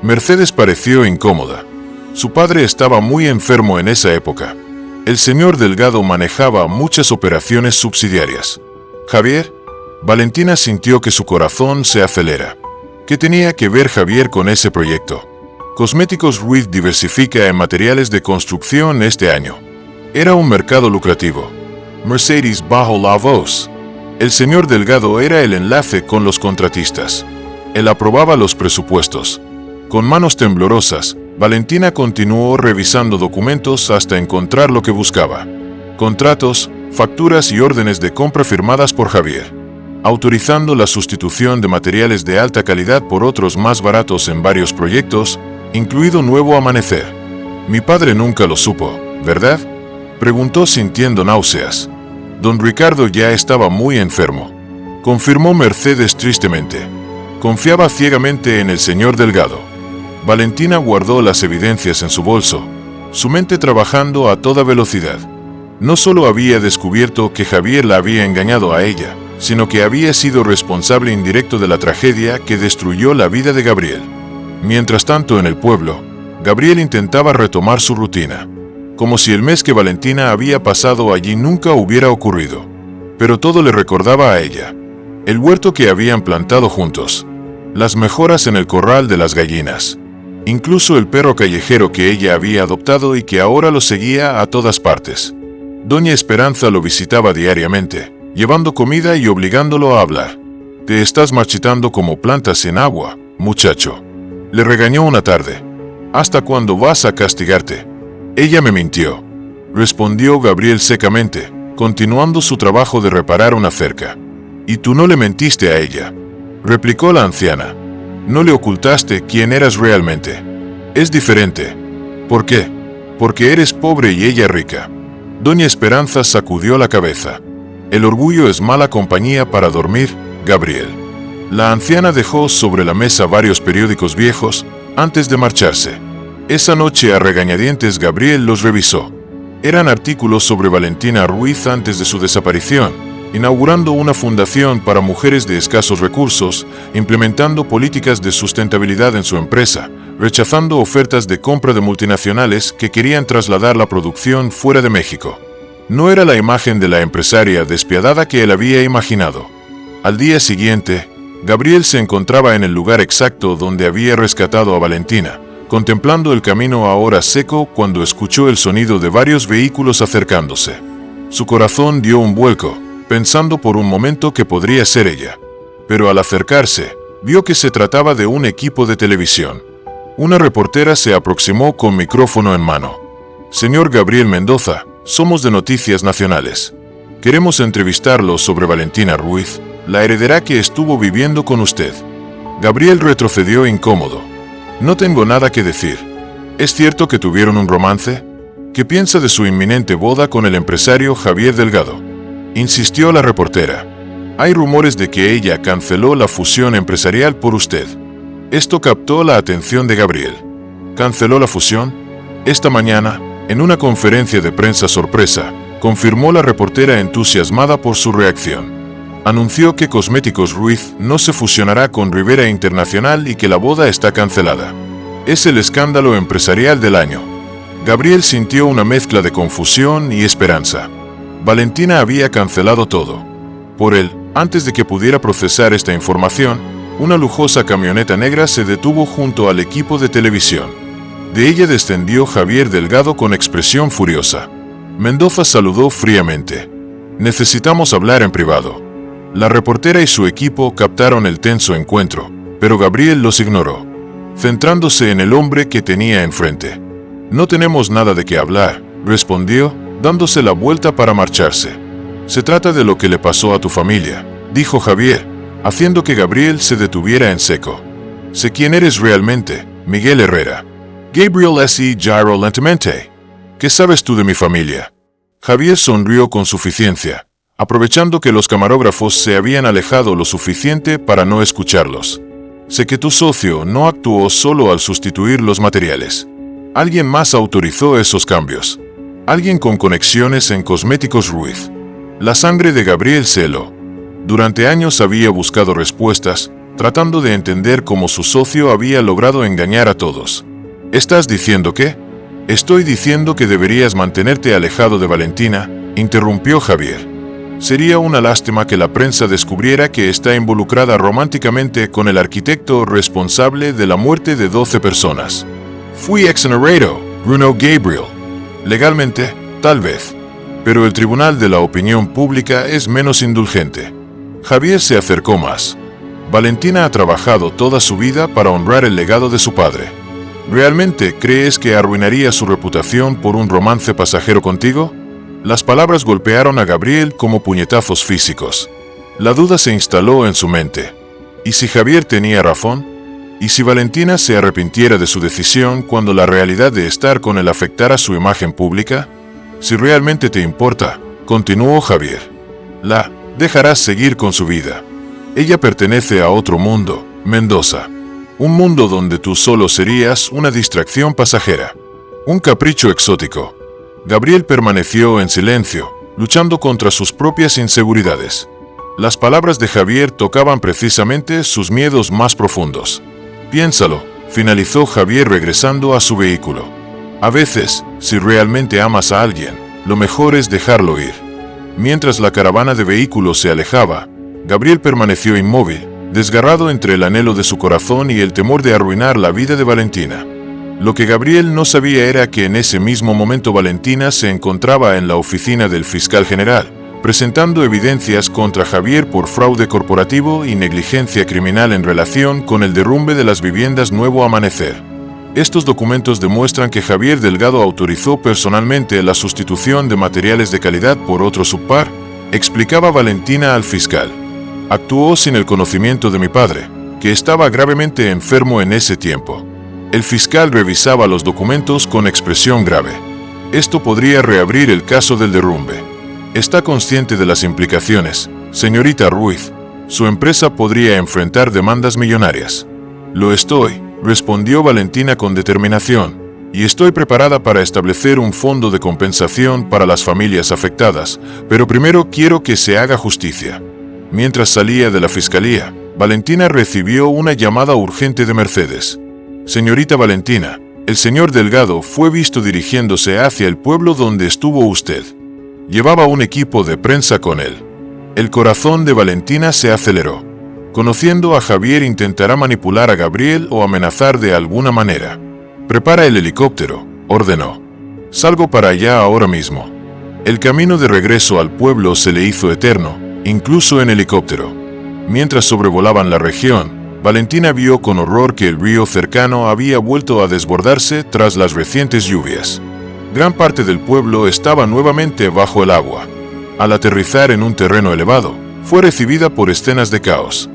Mercedes pareció incómoda. Su padre estaba muy enfermo en esa época. El señor Delgado manejaba muchas operaciones subsidiarias. Javier, Valentina sintió que su corazón se acelera. ¿Qué tenía que ver Javier con ese proyecto? Cosméticos Ruiz diversifica en materiales de construcción este año. Era un mercado lucrativo. Mercedes bajó la voz. El señor Delgado era el enlace con los contratistas. Él aprobaba los presupuestos. Con manos temblorosas, Valentina continuó revisando documentos hasta encontrar lo que buscaba. Contratos, facturas y órdenes de compra firmadas por Javier, autorizando la sustitución de materiales de alta calidad por otros más baratos en varios proyectos, incluido Nuevo Amanecer. Mi padre nunca lo supo, ¿verdad?, preguntó sintiendo náuseas. Don Ricardo ya estaba muy enfermo, confirmó Mercedes tristemente. Confiaba ciegamente en el señor Delgado. Valentina guardó las evidencias en su bolso, su mente trabajando a toda velocidad. No solo había descubierto que Javier la había engañado a ella, sino que había sido responsable indirecto de la tragedia que destruyó la vida de Gabriel. Mientras tanto, en el pueblo, Gabriel intentaba retomar su rutina, como si el mes que Valentina había pasado allí nunca hubiera ocurrido. Pero todo le recordaba a ella: el huerto que habían plantado juntos, las mejoras en el corral de las gallinas, incluso el perro callejero que ella había adoptado y que ahora lo seguía a todas partes. Doña Esperanza lo visitaba diariamente, llevando comida y obligándolo a hablar. «Te estás marchitando como plantas sin agua, muchacho», le regañó una tarde. «¿Hasta cuándo vas a castigarte?». «Ella me mintió», respondió Gabriel secamente, continuando su trabajo de reparar una cerca. «Y tú no le mentiste a ella», replicó la anciana. «No le ocultaste quién eras realmente. Es diferente». «¿Por qué?». «Porque eres pobre y ella rica». Doña Esperanza sacudió la cabeza. «El orgullo es mala compañía para dormir, Gabriel». La anciana dejó sobre la mesa varios periódicos viejos antes de marcharse. Esa noche, a regañadientes, Gabriel los revisó. Eran artículos sobre Valentina Ruiz antes de su desaparición, inaugurando una fundación para mujeres de escasos recursos, implementando políticas de sustentabilidad en su empresa, rechazando ofertas de compra de multinacionales que querían trasladar la producción fuera de México. No era la imagen de la empresaria despiadada que él había imaginado. Al día siguiente, Gabriel se encontraba en el lugar exacto donde había rescatado a Valentina, contemplando el camino ahora seco cuando escuchó el sonido de varios vehículos acercándose. Su corazón dio un vuelco, pensando por un momento que podría ser ella. Pero al acercarse, vio que se trataba de un equipo de televisión. Una reportera se aproximó con micrófono en mano. «Señor Gabriel Mendoza, somos de Noticias Nacionales. Queremos entrevistarlo sobre Valentina Ruiz, la heredera que estuvo viviendo con usted». Gabriel retrocedió incómodo. «No tengo nada que decir. ¿Es cierto que tuvieron un romance? ¿Qué piensa de su inminente boda con el empresario Javier Delgado?», insistió la reportera. «Hay rumores de que ella canceló la fusión empresarial por usted». Esto captó la atención de Gabriel. ¿Canceló la fusión? Esta mañana, en una conferencia de prensa sorpresa, confirmó la reportera entusiasmada por su reacción. Anunció que Cosméticos Ruiz no se fusionará con Rivera Internacional y que la boda está cancelada. Es el escándalo empresarial del año. Gabriel sintió una mezcla de confusión y esperanza. Valentina había cancelado todo. Por él, antes de que pudiera procesar esta información, una lujosa camioneta negra se detuvo junto al equipo de televisión. De ella descendió Javier Delgado con expresión furiosa. Mendoza saludó fríamente. «Necesitamos hablar en privado». La reportera y su equipo captaron el tenso encuentro, pero Gabriel los ignoró, centrándose en el hombre que tenía enfrente. «No tenemos nada de qué hablar», respondió, dándose la vuelta para marcharse. «Se trata de lo que le pasó a tu familia», dijo Javier, haciendo que Gabriel se detuviera en seco. «Sé quién eres realmente, Miguel Herrera. Gabriel S. Jairo Lentamente. ¿Qué sabes tú de mi familia?». Javier sonrió con suficiencia, aprovechando que los camarógrafos se habían alejado lo suficiente para no escucharlos. «Sé que tu socio no actuó solo al sustituir los materiales. Alguien más autorizó esos cambios. Alguien con conexiones en Cosméticos Ruiz». La sangre de Gabriel se heló. Durante años había buscado respuestas, tratando de entender cómo su socio había logrado engañar a todos. «¿Estás diciendo qué?». «Estoy diciendo que deberías mantenerte alejado de Valentina», interrumpió Javier. «Sería una lástima que la prensa descubriera que está involucrada románticamente con el arquitecto responsable de la muerte de 12 personas. Fui exonerado, Bruno Gabriel. Legalmente, tal vez. Pero el tribunal de la opinión pública es menos indulgente». Javier se acercó más. «Valentina ha trabajado toda su vida para honrar el legado de su padre. ¿Realmente crees que arruinaría su reputación por un romance pasajero contigo?». Las palabras golpearon a Gabriel como puñetazos físicos. La duda se instaló en su mente. ¿Y si Javier tenía razón? ¿Y si Valentina se arrepintiera de su decisión cuando la realidad de estar con él afectara su imagen pública? Si realmente te importa, continuó Javier, la dejarás seguir con su vida. Ella pertenece a otro mundo, Mendoza. Un mundo donde tú solo serías una distracción pasajera. Un capricho exótico. Gabriel permaneció en silencio, luchando contra sus propias inseguridades. Las palabras de Javier tocaban precisamente sus miedos más profundos. Piénsalo, finalizó Javier regresando a su vehículo. A veces, si realmente amas a alguien, lo mejor es dejarlo ir. Mientras la caravana de vehículos se alejaba, Gabriel permaneció inmóvil, desgarrado entre el anhelo de su corazón y el temor de arruinar la vida de Valentina. Lo que Gabriel no sabía era que en ese mismo momento Valentina se encontraba en la oficina del fiscal general, presentando evidencias contra Javier por fraude corporativo y negligencia criminal en relación con el derrumbe de las viviendas Nuevo Amanecer. Estos documentos demuestran que Javier Delgado autorizó personalmente la sustitución de materiales de calidad por otro subpar, explicaba Valentina al fiscal. Actuó sin el conocimiento de mi padre, que estaba gravemente enfermo en ese tiempo. El fiscal revisaba los documentos con expresión grave. Esto podría reabrir el caso del derrumbe. Está consciente de las implicaciones, señorita Ruiz. Su empresa podría enfrentar demandas millonarias. Lo estoy, respondió Valentina con determinación, y estoy preparada para establecer un fondo de compensación para las familias afectadas, pero primero quiero que se haga justicia. Mientras salía de la fiscalía, Valentina recibió una llamada urgente de Mercedes. Señorita Valentina, el señor Delgado fue visto dirigiéndose hacia el pueblo donde estuvo usted. Llevaba un equipo de prensa con él. El corazón de Valentina se aceleró. Conociendo a Javier, intentará manipular a Gabriel o amenazar de alguna manera. Prepara el helicóptero, ordenó. Salgo para allá ahora mismo. El camino de regreso al pueblo se le hizo eterno, incluso en helicóptero. Mientras sobrevolaban la región, Valentina vio con horror que el río cercano había vuelto a desbordarse tras las recientes lluvias. Gran parte del pueblo estaba nuevamente bajo el agua. Al aterrizar en un terreno elevado, fue recibida por escenas de caos.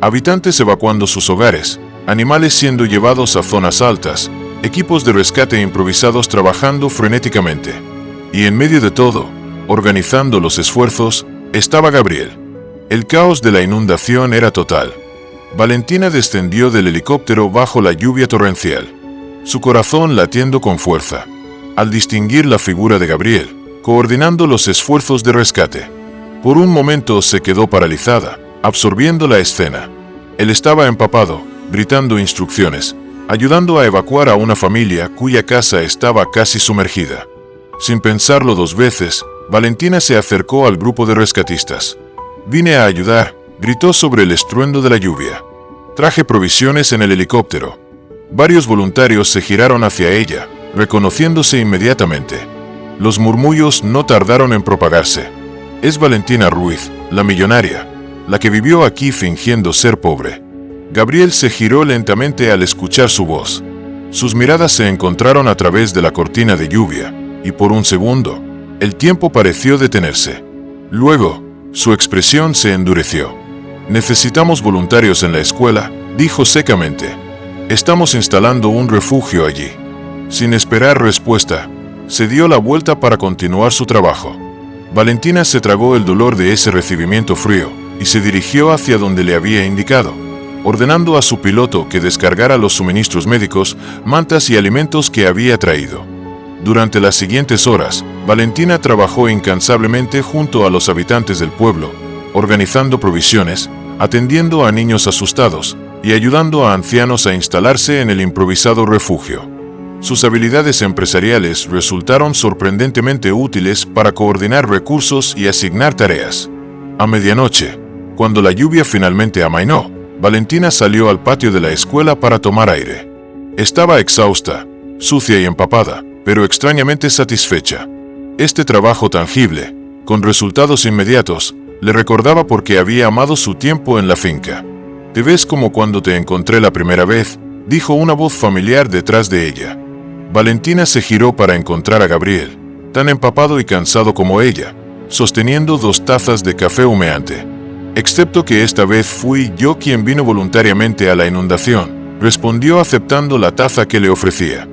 Habitantes evacuando sus hogares, animales siendo llevados a zonas altas, equipos de rescate improvisados trabajando frenéticamente. Y en medio de todo, organizando los esfuerzos, estaba Gabriel. El caos de la inundación era total. Valentina descendió del helicóptero bajo la lluvia torrencial, su corazón latiendo con fuerza, al distinguir la figura de Gabriel, coordinando los esfuerzos de rescate. Por un momento se quedó paralizada, absorbiendo la escena. Él estaba empapado, gritando instrucciones, ayudando a evacuar a una familia cuya casa estaba casi sumergida. Sin pensarlo dos veces, Valentina se acercó al grupo de rescatistas. «Vine a ayudar», gritó sobre el estruendo de la lluvia. «Traje provisiones en el helicóptero». Varios voluntarios se giraron hacia ella, reconociéndose inmediatamente. Los murmullos no tardaron en propagarse. «Es Valentina Ruiz, la millonaria, la que vivió aquí fingiendo ser pobre». Gabriel se giró lentamente al escuchar su voz. Sus miradas se encontraron a través de la cortina de lluvia, y por un segundo, el tiempo pareció detenerse. Luego, su expresión se endureció. «Necesitamos voluntarios en la escuela», dijo secamente. «Estamos instalando un refugio allí». Sin esperar respuesta, se dio la vuelta para continuar su trabajo. Valentina se tragó el dolor de ese recibimiento frío y se dirigió hacia donde le había indicado, ordenando a su piloto que descargara los suministros médicos, mantas y alimentos que había traído. Durante las siguientes horas, Valentina trabajó incansablemente junto a los habitantes del pueblo, organizando provisiones, atendiendo a niños asustados y ayudando a ancianos a instalarse en el improvisado refugio. Sus habilidades empresariales resultaron sorprendentemente útiles para coordinar recursos y asignar tareas. A medianoche, cuando la lluvia finalmente amainó, Valentina salió al patio de la escuela para tomar aire. Estaba exhausta, sucia y empapada, pero extrañamente satisfecha. Este trabajo tangible, con resultados inmediatos, le recordaba por qué había amado su tiempo en la finca. «Te ves como cuando te encontré la primera vez», dijo una voz familiar detrás de ella. Valentina se giró para encontrar a Gabriel, tan empapado y cansado como ella, sosteniendo 2 tazas de café humeante. «Excepto que esta vez fui yo quien vino voluntariamente a la inundación», respondió aceptando la taza que le ofrecía.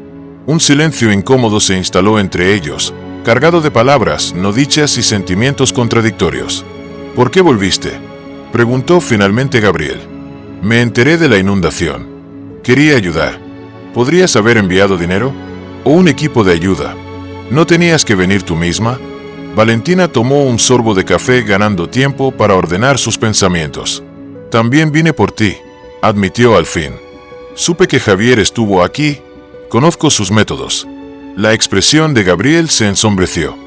Un silencio incómodo se instaló entre ellos, cargado de palabras no dichas y sentimientos contradictorios. ¿Por qué volviste?, preguntó finalmente Gabriel. Me enteré de la inundación. Quería ayudar. ¿Podrías haber enviado dinero? ¿O un equipo de ayuda? ¿No tenías que venir tú misma? Valentina tomó un sorbo de café ganando tiempo para ordenar sus pensamientos. También vine por ti, admitió al fin. Supe que Javier estuvo aquí. Conozco sus métodos. La expresión de Gabriel se ensombreció.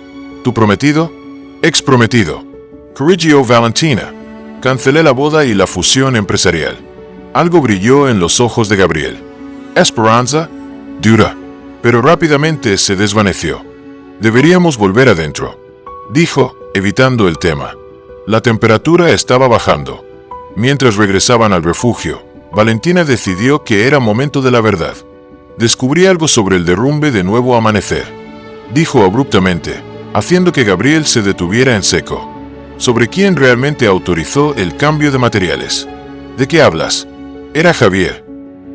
¿Tu prometido? Exprometido. Corrigió Valentina. Cancelé la boda y la fusión empresarial. Algo brilló en los ojos de Gabriel. Esperanza, dura, pero rápidamente se desvaneció. Deberíamos volver adentro, dijo, evitando el tema. La temperatura estaba bajando. Mientras regresaban al refugio, Valentina decidió que era momento de la verdad. Descubrí algo sobre el derrumbe de Nuevo Amanecer, dijo abruptamente, haciendo que Gabriel se detuviera en seco. ¿Sobre quién realmente autorizó el cambio de materiales? ¿De qué hablas? Era Javier.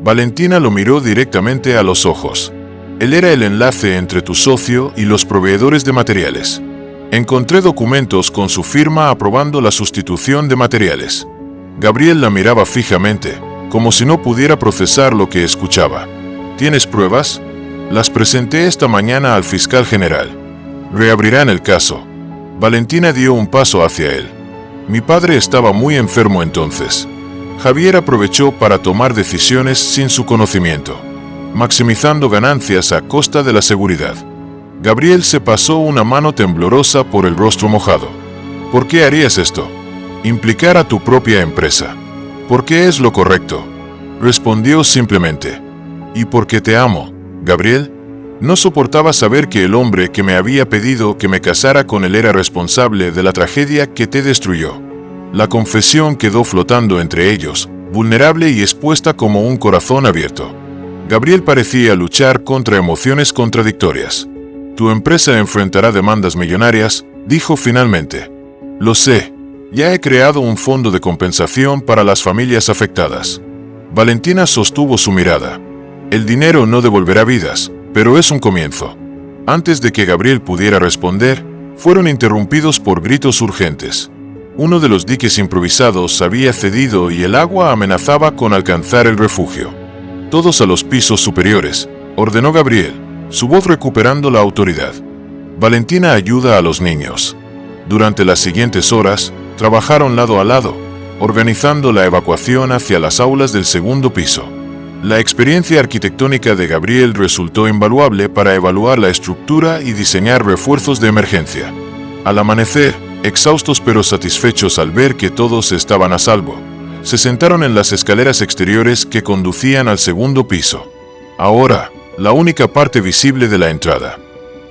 Valentina lo miró directamente a los ojos. Él era el enlace entre tu socio y los proveedores de materiales. Encontré documentos con su firma aprobando la sustitución de materiales. Gabriel la miraba fijamente, como si no pudiera procesar lo que escuchaba. ¿Tienes pruebas? Las presenté esta mañana al fiscal general. Reabrirán el caso. Valentina dio un paso hacia él. Mi padre estaba muy enfermo entonces. Javier aprovechó para tomar decisiones sin su conocimiento, maximizando ganancias a costa de la seguridad. Gabriel se pasó una mano temblorosa por el rostro mojado. ¿Por qué harías esto? Implicar a tu propia empresa. Porque es lo correcto. Respondió simplemente. Y porque te amo, Gabriel. No soportaba saber que el hombre que me había pedido que me casara con él era responsable de la tragedia que te destruyó. La confesión quedó flotando entre ellos, vulnerable y expuesta como un corazón abierto. Gabriel parecía luchar contra emociones contradictorias. Tu empresa enfrentará demandas millonarias, dijo finalmente. Lo sé, ya he creado un fondo de compensación para las familias afectadas. Valentina sostuvo su mirada. El dinero no devolverá vidas, pero es un comienzo. Antes de que Gabriel pudiera responder, fueron interrumpidos por gritos urgentes. Uno de los diques improvisados había cedido y el agua amenazaba con alcanzar el refugio. Todos a los pisos superiores, ordenó Gabriel, su voz recuperando la autoridad. Valentina ayuda a los niños. Durante las siguientes horas, trabajaron lado a lado, organizando la evacuación hacia las aulas del segundo piso. La experiencia arquitectónica de Gabriel resultó invaluable para evaluar la estructura y diseñar refuerzos de emergencia. Al amanecer, exhaustos pero satisfechos al ver que todos estaban a salvo, se sentaron en las escaleras exteriores que conducían al segundo piso. Ahora, la única parte visible de la entrada.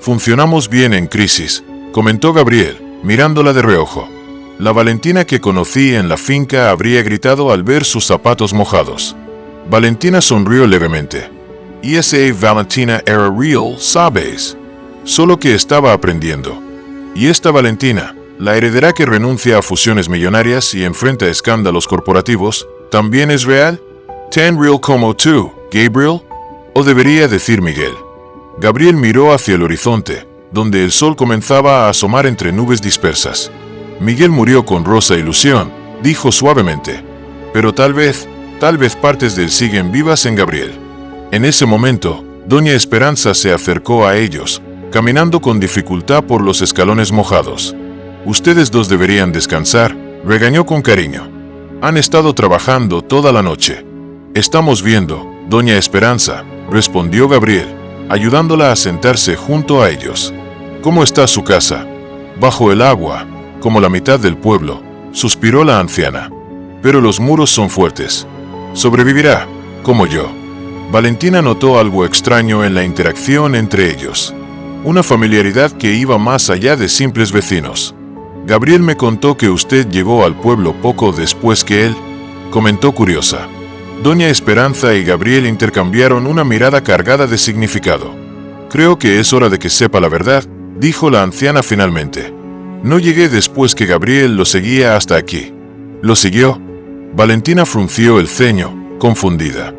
Funcionamos bien en crisis, comentó Gabriel, mirándola de reojo. La Valentina que conocí en la finca habría gritado al ver sus zapatos mojados. Valentina sonrió levemente. Y esa Valentina era real, ¿sabes? Solo que estaba aprendiendo. Y esta Valentina, la heredera que renuncia a fusiones millonarias y enfrenta escándalos corporativos, ¿también es real? ¿Tan real como tú, Gabriel? ¿O debería decir Miguel? Gabriel miró hacia el horizonte, donde el sol comenzaba a asomar entre nubes dispersas. Miguel murió con rosa ilusión, dijo suavemente. Pero tal vez partes de él siguen vivas en Gabriel. En ese momento, Doña Esperanza se acercó a ellos, caminando con dificultad por los escalones mojados. Ustedes dos deberían descansar, regañó con cariño. Han estado trabajando toda la noche. Estamos viendo, Doña Esperanza, respondió Gabriel, ayudándola a sentarse junto a ellos. ¿Cómo está su casa? Bajo el agua, como la mitad del pueblo, suspiró la anciana. Pero los muros son fuertes. Sobrevivirá, como yo. Valentina notó algo extraño en la interacción entre ellos. Una familiaridad que iba más allá de simples vecinos. Gabriel me contó que usted llegó al pueblo poco después que él, comentó curiosa. Doña Esperanza y Gabriel intercambiaron una mirada cargada de significado. Creo que es hora de que sepa la verdad, dijo la anciana finalmente. No llegué después que Gabriel lo seguía hasta aquí. ¿Lo siguió? Valentina frunció el ceño, confundida.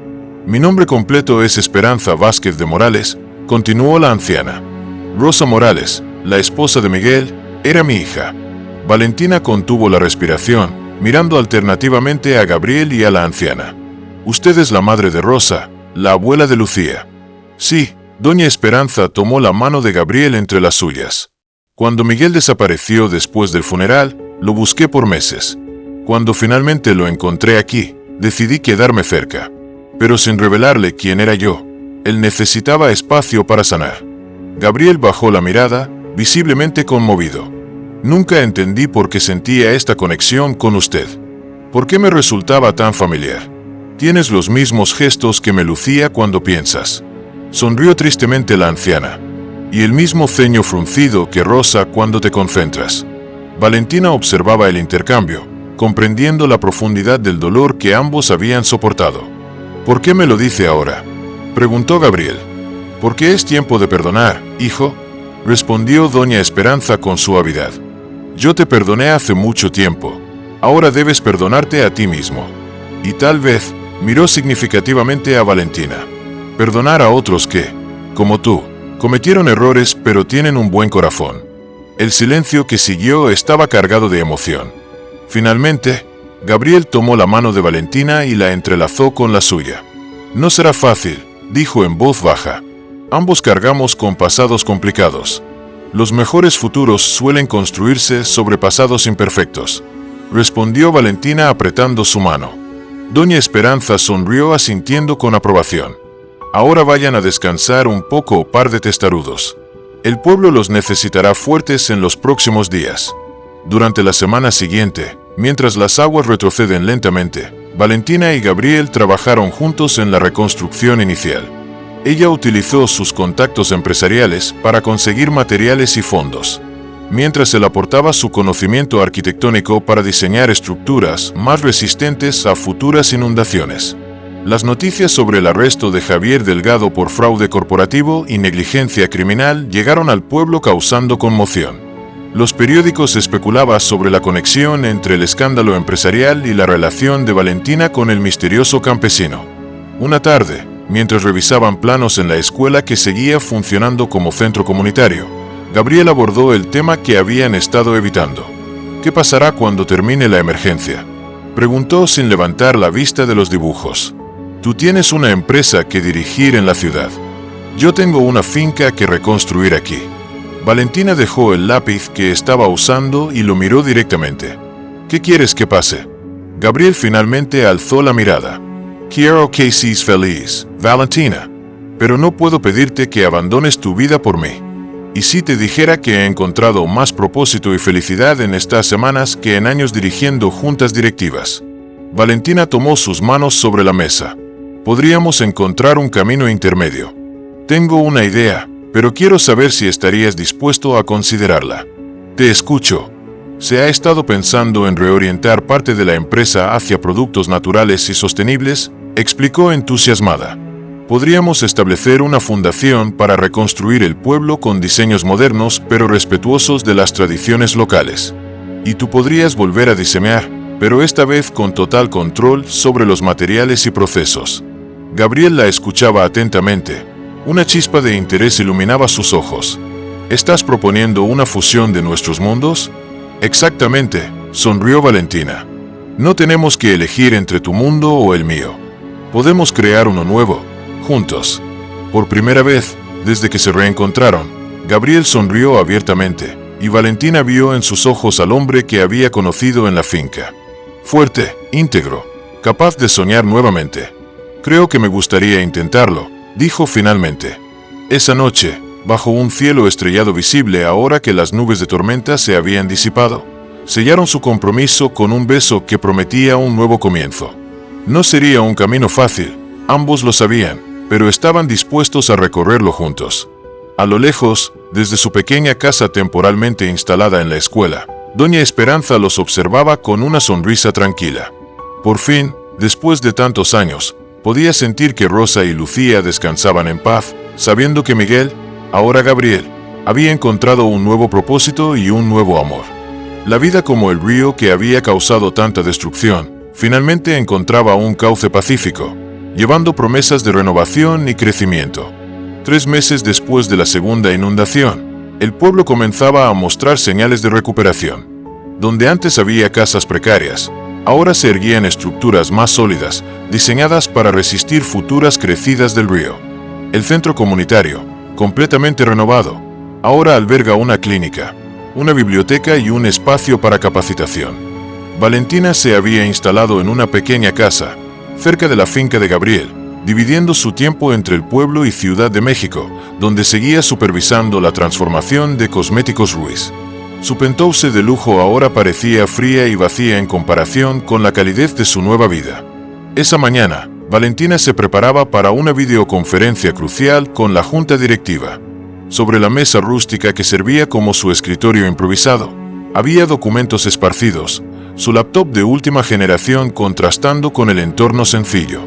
Mi nombre completo es Esperanza Vázquez de Morales, continuó la anciana. Rosa Morales, la esposa de Miguel, era mi hija. Valentina contuvo la respiración, mirando alternativamente a Gabriel y a la anciana. Usted es la madre de Rosa, la abuela de Lucía. Sí, doña Esperanza tomó la mano de Gabriel entre las suyas. Cuando Miguel desapareció después del funeral, lo busqué por meses. Cuando finalmente lo encontré aquí, decidí quedarme cerca. Pero sin revelarle quién era yo. Él necesitaba espacio para sanar. Gabriel bajó la mirada, visiblemente conmovido. Nunca entendí por qué sentía esta conexión con usted. ¿Por qué me resultaba tan familiar? Tienes los mismos gestos que me lucía cuando piensas. Sonrió tristemente la anciana. Y el mismo ceño fruncido que Rosa cuando te concentras. Valentina observaba el intercambio, comprendiendo la profundidad del dolor que ambos habían soportado. ¿Por qué me lo dice ahora?, preguntó Gabriel. Porque es tiempo de perdonar, hijo, respondió doña Esperanza con suavidad. Yo te perdoné hace mucho tiempo. Ahora debes perdonarte a ti mismo. Y tal vez, miró significativamente a Valentina. Perdonar a otros que, como tú, cometieron errores pero tienen un buen corazón. El silencio que siguió estaba cargado de emoción. Finalmente, Gabriel tomó la mano de Valentina y la entrelazó con la suya. No será fácil, dijo en voz baja. Ambos cargamos con pasados complicados. Los mejores futuros suelen construirse sobre pasados imperfectos, respondió Valentina apretando su mano. Doña Esperanza sonrió asintiendo con aprobación. Ahora vayan a descansar un poco, par de testarudos. El pueblo los necesitará fuertes en los próximos días. Durante la semana siguiente, mientras las aguas retroceden lentamente, Valentina y Gabriel trabajaron juntos en la reconstrucción inicial. Ella utilizó sus contactos empresariales para conseguir materiales y fondos, mientras él aportaba su conocimiento arquitectónico para diseñar estructuras más resistentes a futuras inundaciones. Las noticias sobre el arresto de Javier Delgado por fraude corporativo y negligencia criminal llegaron al pueblo causando conmoción. Los periódicos especulaban sobre la conexión entre el escándalo empresarial y la relación de Valentina con el misterioso campesino. Una tarde, mientras revisaban planos en la escuela que seguía funcionando como centro comunitario, Gabriel abordó el tema que habían estado evitando. ¿Qué pasará cuando termine la emergencia?, preguntó sin levantar la vista de los dibujos. Tú tienes una empresa que dirigir en la ciudad. Yo tengo una finca que reconstruir aquí. Valentina dejó el lápiz que estaba usando y lo miró directamente. ¿Qué quieres que pase? Gabriel finalmente alzó la mirada. Quiero que seas feliz, Valentina. Pero no puedo pedirte que abandones tu vida por mí. ¿Y si te dijera que he encontrado más propósito y felicidad en estas semanas que en años dirigiendo juntas directivas? Valentina tomó sus manos sobre la mesa. Podríamos encontrar un camino intermedio. Tengo una idea, pero quiero saber si estarías dispuesto a considerarla. Te escucho. Se ha estado pensando en reorientar parte de la empresa hacia productos naturales y sostenibles, explicó entusiasmada. Podríamos establecer una fundación para reconstruir el pueblo con diseños modernos pero respetuosos de las tradiciones locales. Y tú podrías volver a diseñar, pero esta vez con total control sobre los materiales y procesos. Gabriel la escuchaba atentamente. Una chispa de interés iluminaba sus ojos. ¿Estás proponiendo una fusión de nuestros mundos? Exactamente, sonrió Valentina. No tenemos que elegir entre tu mundo o el mío. Podemos crear uno nuevo, juntos. Por primera vez, desde que se reencontraron, Gabriel sonrió abiertamente, y Valentina vio en sus ojos al hombre que había conocido en la finca. Fuerte, íntegro, capaz de soñar nuevamente. Creo que me gustaría intentarlo, dijo finalmente. Esa noche, bajo un cielo estrellado visible ahora que las nubes de tormenta se habían disipado, sellaron su compromiso con un beso que prometía un nuevo comienzo. No sería un camino fácil, ambos lo sabían, pero estaban dispuestos a recorrerlo juntos. A lo lejos, desde su pequeña casa temporalmente instalada en la escuela, doña Esperanza los observaba con una sonrisa tranquila. Por fin, después de tantos años, podía sentir que Rosa y Lucía descansaban en paz, sabiendo que Miguel, ahora Gabriel, había encontrado un nuevo propósito y un nuevo amor. La vida como el río que había causado tanta destrucción, finalmente encontraba un cauce pacífico, llevando promesas de renovación y crecimiento. 3 meses después de la segunda inundación, el pueblo comenzaba a mostrar señales de recuperación. Donde antes había casas precarias, ahora se erguían estructuras más sólidas, diseñadas para resistir futuras crecidas del río. El centro comunitario, completamente renovado, ahora alberga una clínica, una biblioteca y un espacio para capacitación. Valentina se había instalado en una pequeña casa, cerca de la finca de Gabriel, dividiendo su tiempo entre el pueblo y Ciudad de México, donde seguía supervisando la transformación de Cosméticos Ruiz. Su penthouse de lujo ahora parecía fría y vacía en comparación con la calidez de su nueva vida. Esa mañana, Valentina se preparaba para una videoconferencia crucial con la junta directiva. Sobre la mesa rústica que servía como su escritorio improvisado, había documentos esparcidos, su laptop de última generación contrastando con el entorno sencillo.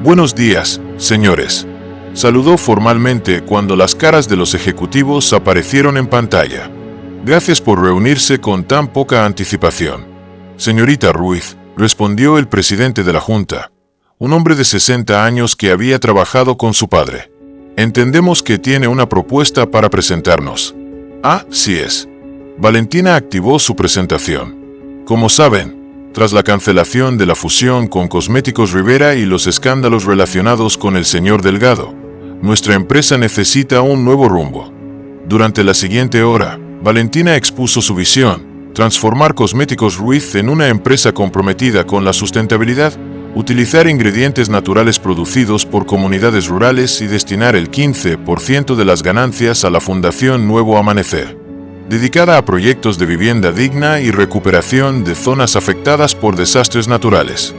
«Buenos días, señores», saludó formalmente cuando las caras de los ejecutivos aparecieron en pantalla. «Gracias por reunirse con tan poca anticipación». «Señorita Ruiz», respondió el presidente de la Junta, un hombre de 60 años que había trabajado con su padre. «Entendemos que tiene una propuesta para presentarnos». «Ah, sí es». Valentina activó su presentación. Como saben, tras la cancelación de la fusión con Cosméticos Rivera y los escándalos relacionados con el señor Delgado, nuestra empresa necesita un nuevo rumbo. Durante la siguiente hora, Valentina expuso su visión: transformar Cosméticos Ruiz en una empresa comprometida con la sustentabilidad, utilizar ingredientes naturales producidos por comunidades rurales y destinar el 15% de las ganancias a la Fundación Nuevo Amanecer, dedicada a proyectos de vivienda digna y recuperación de zonas afectadas por desastres naturales.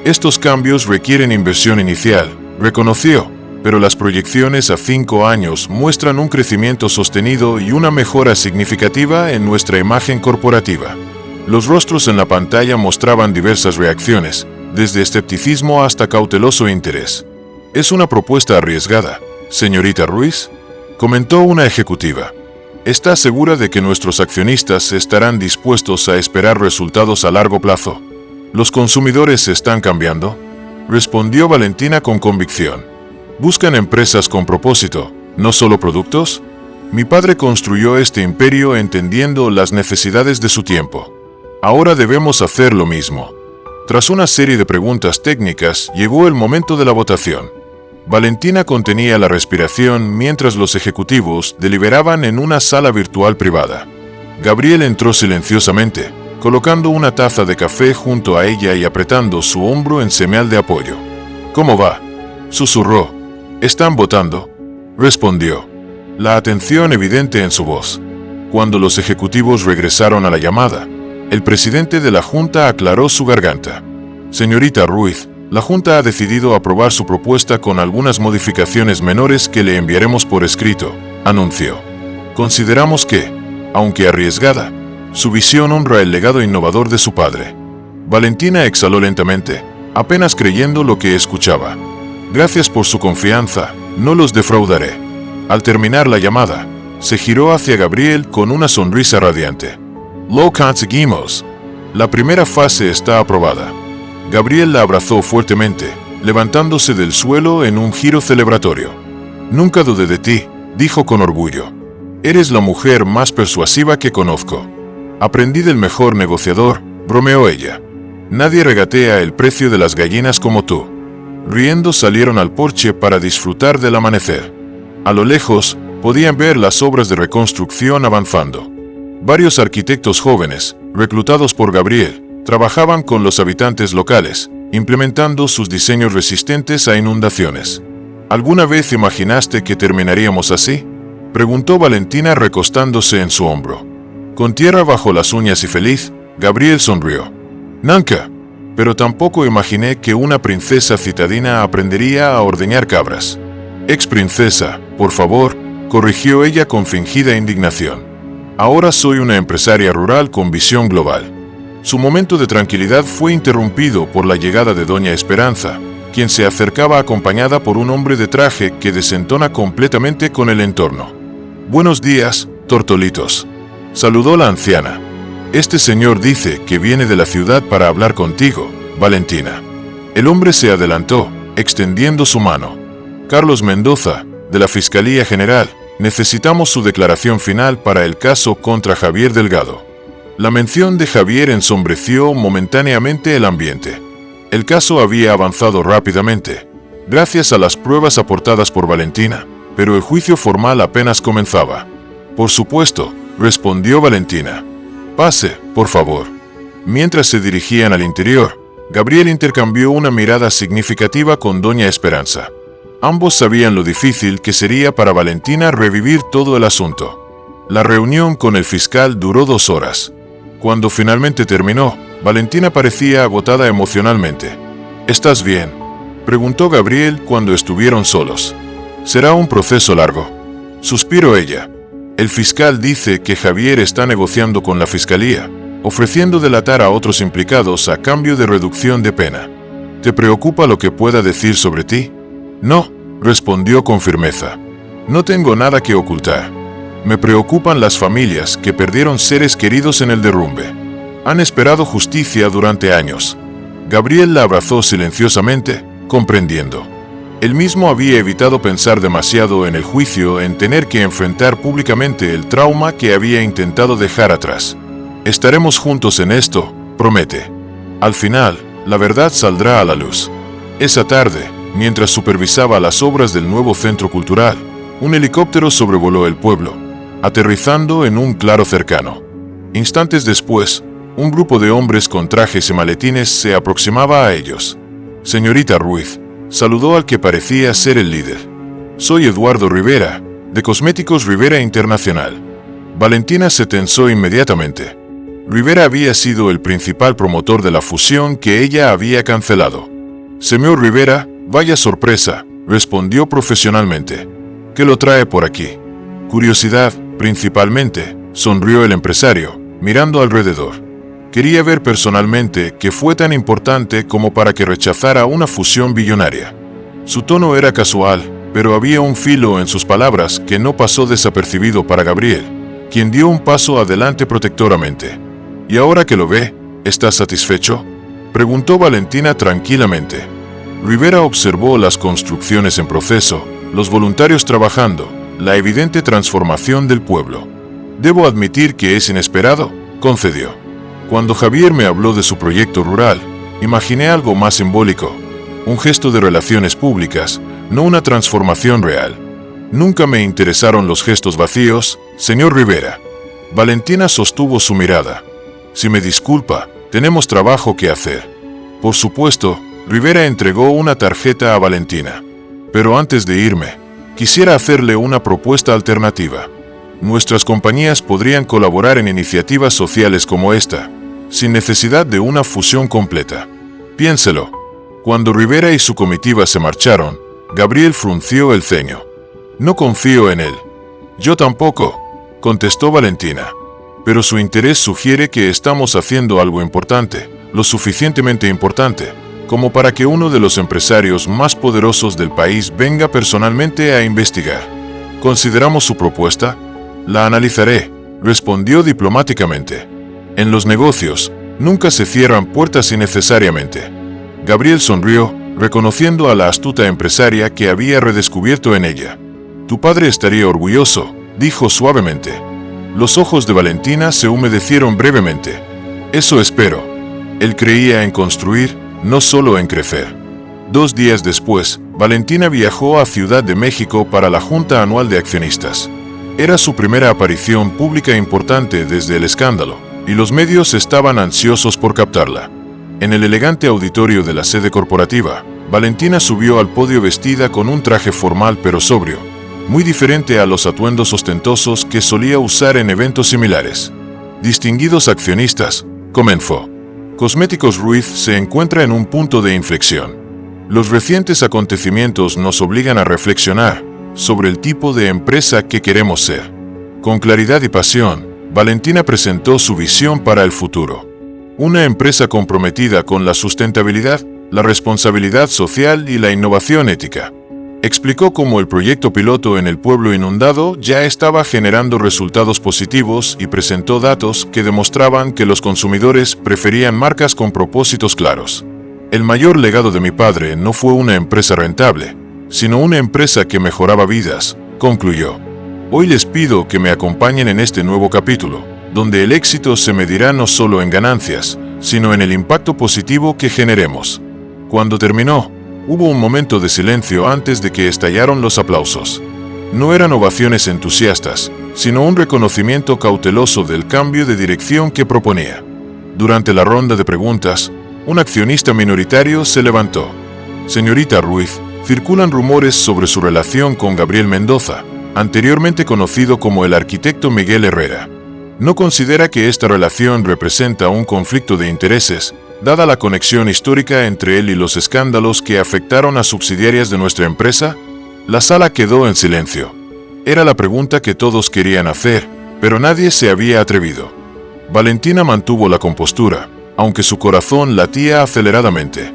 Estos cambios requieren inversión inicial, reconoció, pero las proyecciones a 5 años muestran un crecimiento sostenido y una mejora significativa en nuestra imagen corporativa. Los rostros en la pantalla mostraban diversas reacciones, desde escepticismo hasta cauteloso interés. «Es una propuesta arriesgada, señorita Ruiz», comentó una ejecutiva. «¿Está segura de que nuestros accionistas estarán dispuestos a esperar resultados a largo plazo? ¿Los consumidores están cambiando?», respondió Valentina con convicción. «¿Buscan empresas con propósito, no solo productos? Mi padre construyó este imperio entendiendo las necesidades de su tiempo. Ahora debemos hacer lo mismo». Tras una serie de preguntas técnicas, llegó el momento de la votación. Valentina contenía la respiración mientras los ejecutivos deliberaban en una sala virtual privada. Gabriel entró silenciosamente, colocando una taza de café junto a ella y apretando su hombro en señal de apoyo. «¿Cómo va?», susurró. «¿Están votando?», respondió, la atención evidente en su voz. Cuando los ejecutivos regresaron a la llamada, el presidente de la Junta aclaró su garganta. «Señorita Ruiz, la Junta ha decidido aprobar su propuesta con algunas modificaciones menores que le enviaremos por escrito», anunció. «Consideramos que, aunque arriesgada, su visión honra el legado innovador de su padre». Valentina exhaló lentamente, apenas creyendo lo que escuchaba. «Gracias por su confianza, no los defraudaré». Al terminar la llamada, se giró hacia Gabriel con una sonrisa radiante. «Lo conseguimos. La primera fase está aprobada». Gabriel la abrazó fuertemente, levantándose del suelo en un giro celebratorio. «Nunca dudé de ti», dijo con orgullo. «Eres la mujer más persuasiva que conozco». «Aprendí del mejor negociador», bromeó ella. «Nadie regatea el precio de las gallinas como tú». Riendo salieron al porche para disfrutar del amanecer. A lo lejos, podían ver las obras de reconstrucción avanzando. Varios arquitectos jóvenes, reclutados por Gabriel, trabajaban con los habitantes locales, implementando sus diseños resistentes a inundaciones. ¿Alguna vez imaginaste que terminaríamos así?, preguntó Valentina recostándose en su hombro. Con tierra bajo las uñas y feliz, Gabriel sonrió. «Nunca, pero tampoco imaginé que una princesa citadina aprendería a ordeñar cabras». «Ex princesa, por favor», corrigió ella con fingida indignación. «Ahora soy una empresaria rural con visión global». Su momento de tranquilidad fue interrumpido por la llegada de Doña Esperanza, quien se acercaba acompañada por un hombre de traje que desentona completamente con el entorno. «Buenos días, tortolitos», saludó la anciana. «Este señor dice que viene de la ciudad para hablar contigo, Valentina». El hombre se adelantó, extendiendo su mano. Carlos Mendoza, de la Fiscalía General, necesitamos su declaración final para el caso contra Javier Delgado. La mención de Javier ensombreció momentáneamente el ambiente. El caso había avanzado rápidamente, gracias a las pruebas aportadas por Valentina, pero el juicio formal apenas comenzaba. Por supuesto, respondió Valentina. Pase, por favor. Mientras se dirigían al interior, Gabriel intercambió una mirada significativa con doña Esperanza. Ambos sabían lo difícil que sería para Valentina revivir todo el asunto. La reunión con el fiscal duró 2 horas. Cuando finalmente terminó, Valentina parecía agotada emocionalmente. ¿Estás bien?, preguntó Gabriel cuando estuvieron solos. Será un proceso largo, suspiró ella. El fiscal dice que Javier está negociando con la fiscalía, ofreciendo delatar a otros implicados a cambio de reducción de pena. ¿Te preocupa lo que pueda decir sobre ti? No, respondió con firmeza. No tengo nada que ocultar. Me preocupan las familias que perdieron seres queridos en el derrumbe. Han esperado justicia durante años. Gabriel la abrazó silenciosamente, comprendiendo. Él mismo había evitado pensar demasiado en el juicio, en tener que enfrentar públicamente el trauma que había intentado dejar atrás. Estaremos juntos en esto, promete. Al final, la verdad saldrá a la luz. Esa tarde, mientras supervisaba las obras del nuevo centro cultural, un helicóptero sobrevoló el pueblo, aterrizando en un claro cercano. Instantes después, un grupo de hombres con trajes y maletines se aproximaba a ellos. Señorita Ruiz, saludó al que parecía ser el líder. Soy Eduardo Rivera, de Cosméticos Rivera Internacional. Valentina se tensó inmediatamente. Rivera había sido el principal promotor de la fusión que ella había cancelado. Señor Rivera, vaya sorpresa, respondió profesionalmente. ¿Qué lo trae por aquí? Curiosidad, principalmente, sonrió el empresario, mirando alrededor. Quería ver personalmente qué fue tan importante como para que rechazara una fusión billonaria. Su tono era casual, pero había un filo en sus palabras que no pasó desapercibido para Gabriel, quien dio un paso adelante protectoramente. ¿Y ahora que lo ve, estás satisfecho?, preguntó Valentina tranquilamente. Rivera observó las construcciones en proceso, los voluntarios trabajando, la evidente transformación del pueblo. Debo admitir que es inesperado, concedió. Cuando Javier me habló de su proyecto rural, imaginé algo más simbólico, un gesto de relaciones públicas, no una transformación real. Nunca me interesaron los gestos vacíos, señor Rivera. Valentina sostuvo su mirada. Si me disculpa, tenemos trabajo que hacer. Por supuesto, Rivera entregó una tarjeta a Valentina. Pero antes de irme, quisiera hacerle una propuesta alternativa. Nuestras compañías podrían colaborar en iniciativas sociales como esta, sin necesidad de una fusión completa. Piénselo. Cuando Rivera y su comitiva se marcharon, Gabriel frunció el ceño. No confío en él. Yo tampoco, contestó Valentina. Pero su interés sugiere que estamos haciendo algo importante, lo suficientemente importante, como para que uno de los empresarios más poderosos del país venga personalmente a investigar. ¿Consideramos su propuesta? La analizaré, respondió diplomáticamente. En los negocios, nunca se cierran puertas innecesariamente. Gabriel sonrió, reconociendo a la astuta empresaria que había redescubierto en ella. Tu padre estaría orgulloso, dijo suavemente. Los ojos de Valentina se humedecieron brevemente. Eso espero. Él creía en construir, no solo en crecer. 2 días después, Valentina viajó a Ciudad de México para la Junta Anual de Accionistas. Era su primera aparición pública importante desde el escándalo, y los medios estaban ansiosos por captarla. En el elegante auditorio de la sede corporativa, Valentina subió al podio vestida con un traje formal pero sobrio, muy diferente a los atuendos ostentosos que solía usar en eventos similares. Distinguidos accionistas, comenzó. Cosméticos Ruiz se encuentra en un punto de inflexión. Los recientes acontecimientos nos obligan a reflexionar sobre el tipo de empresa que queremos ser. Con claridad y pasión, Valentina presentó su visión para el futuro. Una empresa comprometida con la sustentabilidad, la responsabilidad social y la innovación ética. Explicó cómo el proyecto piloto en el pueblo inundado ya estaba generando resultados positivos y presentó datos que demostraban que los consumidores preferían marcas con propósitos claros. El mayor legado de mi padre no fue una empresa rentable, sino una empresa que mejoraba vidas, concluyó. Hoy les pido que me acompañen en este nuevo capítulo, donde el éxito se medirá no solo en ganancias, sino en el impacto positivo que generemos. Cuando terminó, hubo un momento de silencio antes de que estallaran los aplausos. No eran ovaciones entusiastas, sino un reconocimiento cauteloso del cambio de dirección que proponía. Durante la ronda de preguntas, un accionista minoritario se levantó. Señorita Ruiz, circulan rumores sobre su relación con Gabriel Mendoza, anteriormente conocido como el arquitecto Miguel Herrera. ¿No considera que esta relación representa un conflicto de intereses, dada la conexión histórica entre él y los escándalos que afectaron a subsidiarias de nuestra empresa? La sala quedó en silencio. Era la pregunta que todos querían hacer, pero nadie se había atrevido. Valentina mantuvo la compostura, aunque su corazón latía aceleradamente.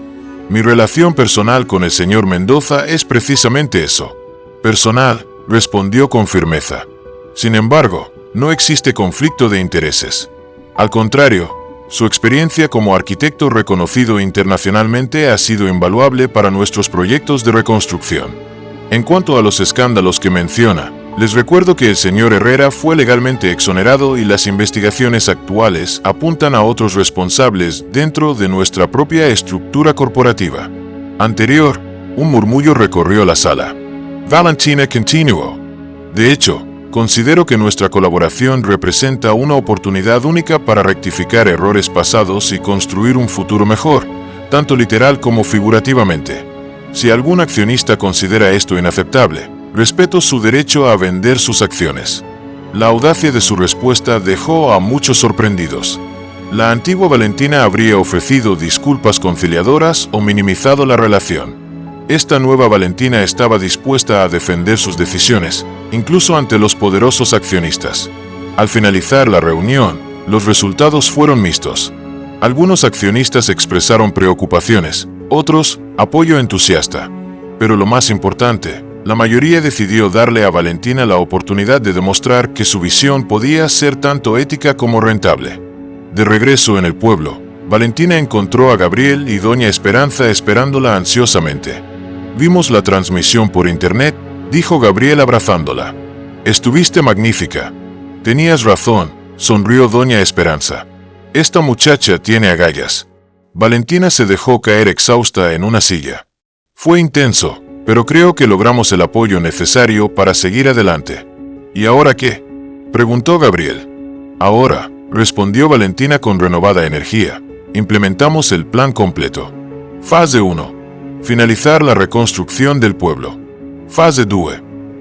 Mi relación personal con el señor Mendoza es precisamente eso. Personal, respondió con firmeza. Sin embargo, no existe conflicto de intereses. Al contrario, su experiencia como arquitecto reconocido internacionalmente ha sido invaluable para nuestros proyectos de reconstrucción. En cuanto a los escándalos que menciona, les recuerdo que el señor Herrera fue legalmente exonerado y las investigaciones actuales apuntan a otros responsables dentro de nuestra propia estructura corporativa. Anterior, un murmullo recorrió la sala. Valentina continuó. De hecho, considero que nuestra colaboración representa una oportunidad única para rectificar errores pasados y construir un futuro mejor, tanto literal como figurativamente. Si algún accionista considera esto inaceptable, respeto su derecho a vender sus acciones. La audacia de su respuesta dejó a muchos sorprendidos. La antigua Valentina habría ofrecido disculpas conciliadoras o minimizado la relación. Esta nueva Valentina estaba dispuesta a defender sus decisiones, incluso ante los poderosos accionistas. Al finalizar la reunión, los resultados fueron mixtos. Algunos accionistas expresaron preocupaciones, otros, apoyo entusiasta. Pero lo más importante, la mayoría decidió darle a Valentina la oportunidad de demostrar que su visión podía ser tanto ética como rentable. De regreso en el pueblo, Valentina encontró a Gabriel y doña Esperanza esperándola ansiosamente. Vimos la transmisión por internet, dijo Gabriel abrazándola. Estuviste magnífica. Tenías razón, sonrió doña Esperanza. Esta muchacha tiene agallas. Valentina se dejó caer exhausta en una silla. Fue intenso, pero creo que logramos el apoyo necesario para seguir adelante. ¿Y ahora qué?, preguntó Gabriel. Ahora, respondió Valentina con renovada energía, implementamos el plan completo. Fase 1. Finalizar la reconstrucción del pueblo. Fase 2.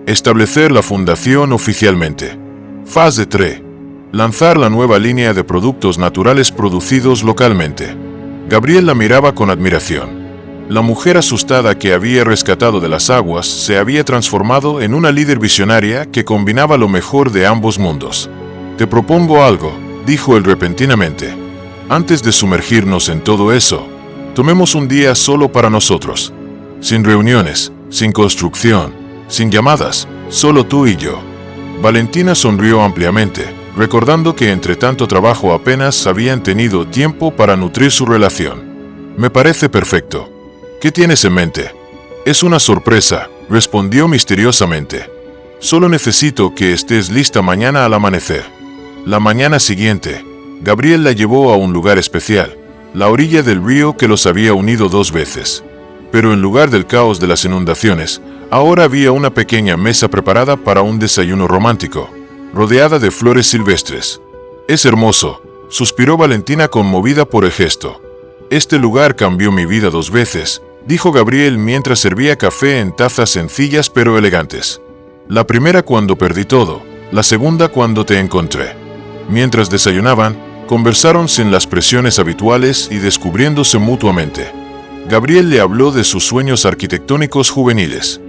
Establecer la fundación oficialmente. Fase 3. Lanzar la nueva línea de productos naturales producidos localmente. Gabriel la miraba con admiración. La mujer asustada que había rescatado de las aguas se había transformado en una líder visionaria que combinaba lo mejor de ambos mundos. Te propongo algo, dijo él repentinamente. Antes de sumergirnos en todo eso, tomemos un día solo para nosotros. Sin reuniones, sin construcción, sin llamadas, solo tú y yo. Valentina sonrió ampliamente, recordando que entre tanto trabajo apenas habían tenido tiempo para nutrir su relación. Me parece perfecto. ¿Qué tienes en mente? Es una sorpresa, respondió misteriosamente. Solo necesito que estés lista mañana al amanecer. La mañana siguiente, Gabriel la llevó a un lugar especial, la orilla del río que los había unido 2 veces. Pero en lugar del caos de las inundaciones, ahora había una pequeña mesa preparada para un desayuno romántico, rodeada de flores silvestres. Es hermoso, suspiró Valentina conmovida por el gesto. Este lugar cambió mi vida 2 veces, dijo Gabriel mientras servía café en tazas sencillas pero elegantes. La primera cuando perdí todo, la segunda cuando te encontré. Mientras desayunaban, conversaron sin las presiones habituales y descubriéndose mutuamente. Gabriel le habló de sus sueños arquitectónicos juveniles.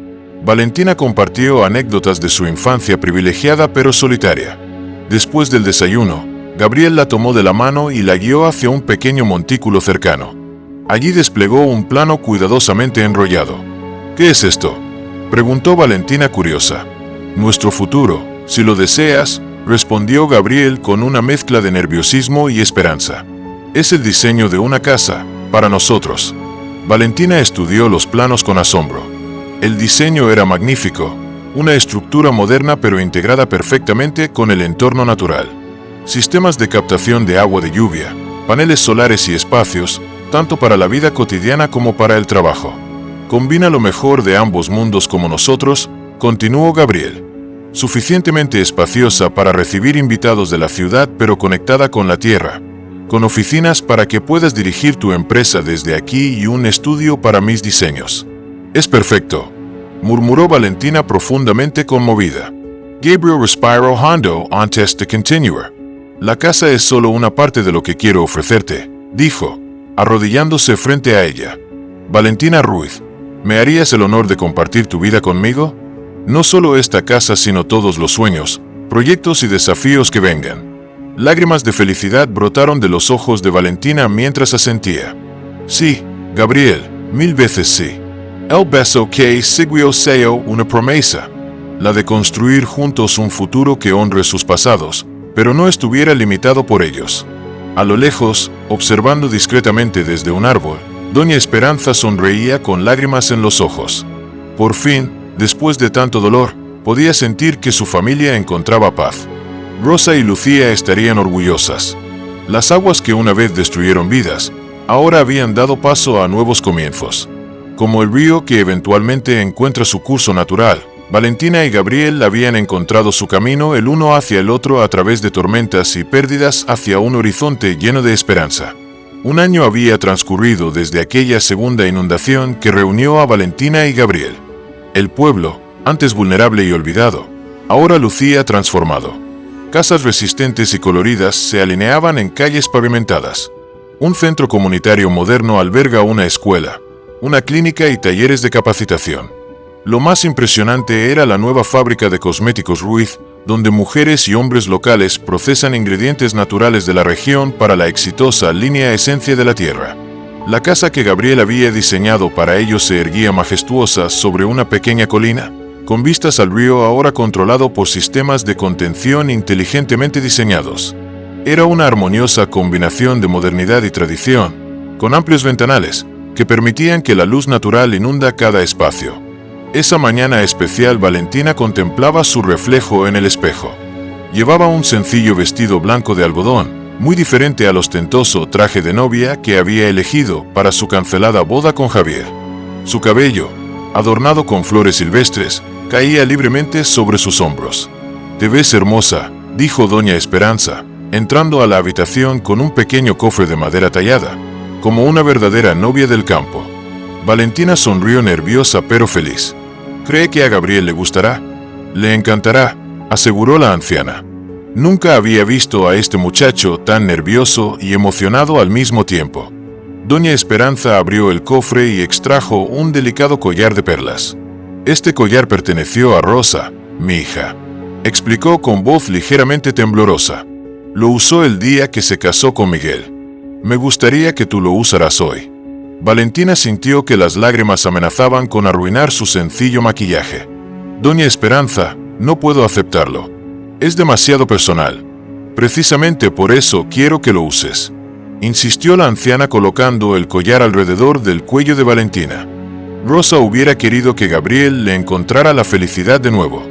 Valentina compartió anécdotas de su infancia privilegiada pero solitaria. Después del desayuno, Gabriel la tomó de la mano y la guió hacia un pequeño montículo cercano. Allí desplegó un plano cuidadosamente enrollado. ¿Qué es esto?, preguntó Valentina curiosa. Nuestro futuro, si lo deseas, respondió Gabriel con una mezcla de nerviosismo y esperanza. Es el diseño de una casa, para nosotros. Valentina estudió los planos con asombro. El diseño era magnífico, una estructura moderna pero integrada perfectamente con el entorno natural. Sistemas de captación de agua de lluvia, paneles solares y espacios, tanto para la vida cotidiana como para el trabajo. Combina lo mejor de ambos mundos como nosotros, continuó Gabriel. Suficientemente espaciosa para recibir invitados de la ciudad pero conectada con la tierra, con oficinas para que puedas dirigir tu empresa desde aquí y un estudio para mis diseños. Es perfecto, murmuró Valentina profundamente conmovida. Gabriel respiró hondo antes de continuar. La casa es solo una parte de lo que quiero ofrecerte, dijo, arrodillándose frente a ella. Valentina Ruiz, ¿me harías el honor de compartir tu vida conmigo? No solo esta casa, sino todos los sueños, proyectos y desafíos que vengan. Lágrimas de felicidad brotaron de los ojos de Valentina mientras asentía. Sí, Gabriel, 1000 veces sí. El beso que siguió seo una promesa, la de construir juntos un futuro que honre sus pasados, pero no estuviera limitado por ellos. A lo lejos, observando discretamente desde un árbol, Doña Esperanza sonreía con lágrimas en los ojos. Por fin, después de tanto dolor, podía sentir que su familia encontraba paz. Rosa y Lucía estarían orgullosas. Las aguas que una vez destruyeron vidas, ahora habían dado paso a nuevos comienzos. Como el río que eventualmente encuentra su curso natural, Valentina y Gabriel habían encontrado su camino el uno hacia el otro a través de tormentas y pérdidas hacia un horizonte lleno de esperanza. Un año había transcurrido desde aquella segunda inundación que reunió a Valentina y Gabriel. El pueblo, antes vulnerable y olvidado, ahora lucía transformado. Casas resistentes y coloridas se alineaban en calles pavimentadas. Un centro comunitario moderno alberga una escuela, una clínica y talleres de capacitación. Lo más impresionante era la nueva fábrica de cosméticos Ruiz, donde mujeres y hombres locales procesan ingredientes naturales de la región para la exitosa línea Esencia de la Tierra. La casa que Gabriel había diseñado para ellos se erguía majestuosa sobre una pequeña colina, con vistas al río ahora controlado por sistemas de contención inteligentemente diseñados. Era una armoniosa combinación de modernidad y tradición, con amplios ventanales, que permitían que la luz natural inunda cada espacio. Esa mañana especial Valentina contemplaba su reflejo en el espejo. Llevaba un sencillo vestido blanco de algodón, muy diferente al ostentoso traje de novia que había elegido para su cancelada boda con Javier. Su cabello, adornado con flores silvestres, caía libremente sobre sus hombros. «Te ves hermosa», dijo Doña Esperanza, entrando a la habitación con un pequeño cofre de madera tallada, como una verdadera novia del campo. Valentina sonrió nerviosa pero feliz. «¿Cree que a Gabriel le gustará?» «Le encantará», aseguró la anciana. Nunca había visto a este muchacho tan nervioso y emocionado al mismo tiempo. Doña Esperanza abrió el cofre y extrajo un delicado collar de perlas. «Este collar perteneció a Rosa, mi hija», explicó con voz ligeramente temblorosa. «Lo usó el día que se casó con Miguel. Me gustaría que tú lo usaras hoy». Valentina sintió que las lágrimas amenazaban con arruinar su sencillo maquillaje. «Doña Esperanza, no puedo aceptarlo. Es demasiado personal. Precisamente por eso quiero que lo uses», insistió la anciana colocando el collar alrededor del cuello de Valentina. Rosa hubiera querido que Gabriel le encontrara la felicidad de nuevo.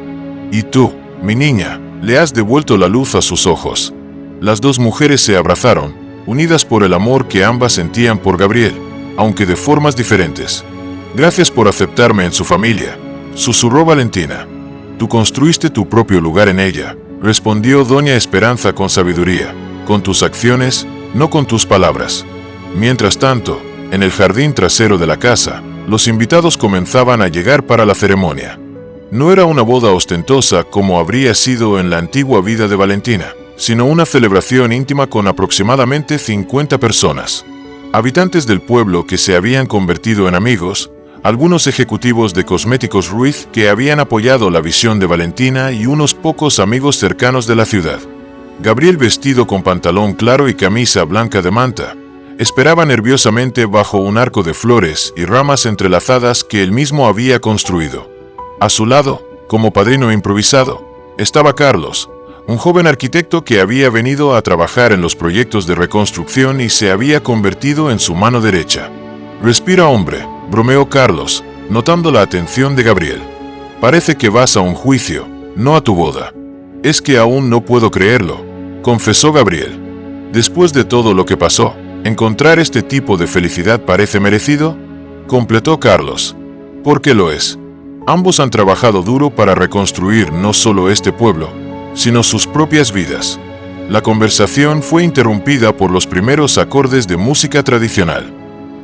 «Y tú, mi niña, le has devuelto la luz a sus ojos». Las dos mujeres se abrazaron, unidas por el amor que ambas sentían por Gabriel, aunque de formas diferentes. «Gracias por aceptarme en su familia», susurró Valentina. «Tú construiste tu propio lugar en ella», respondió Doña Esperanza con sabiduría, «con tus acciones, no con tus palabras». Mientras tanto, en el jardín trasero de la casa, los invitados comenzaban a llegar para la ceremonia. No era una boda ostentosa como habría sido en la antigua vida de Valentina, sino una celebración íntima con aproximadamente 50 personas. Habitantes del pueblo que se habían convertido en amigos, algunos ejecutivos de Cosméticos Ruiz que habían apoyado la visión de Valentina y unos pocos amigos cercanos de la ciudad. Gabriel, vestido con pantalón claro y camisa blanca de manta, esperaba nerviosamente bajo un arco de flores y ramas entrelazadas que él mismo había construido. A su lado, como padrino improvisado, estaba Carlos, un joven arquitecto que había venido a trabajar en los proyectos de reconstrucción y se había convertido en su mano derecha. Respira, hombre, bromeó Carlos, notando la atención de Gabriel. Parece que vas a un juicio, no a tu boda. Es que aún no puedo creerlo, confesó Gabriel. Después de todo lo que pasó, ¿encontrar este tipo de felicidad parece merecido? Completó Carlos. Porque lo es. Ambos han trabajado duro para reconstruir no solo este pueblo, sino sus propias vidas. La conversación fue interrumpida por los primeros acordes de música tradicional.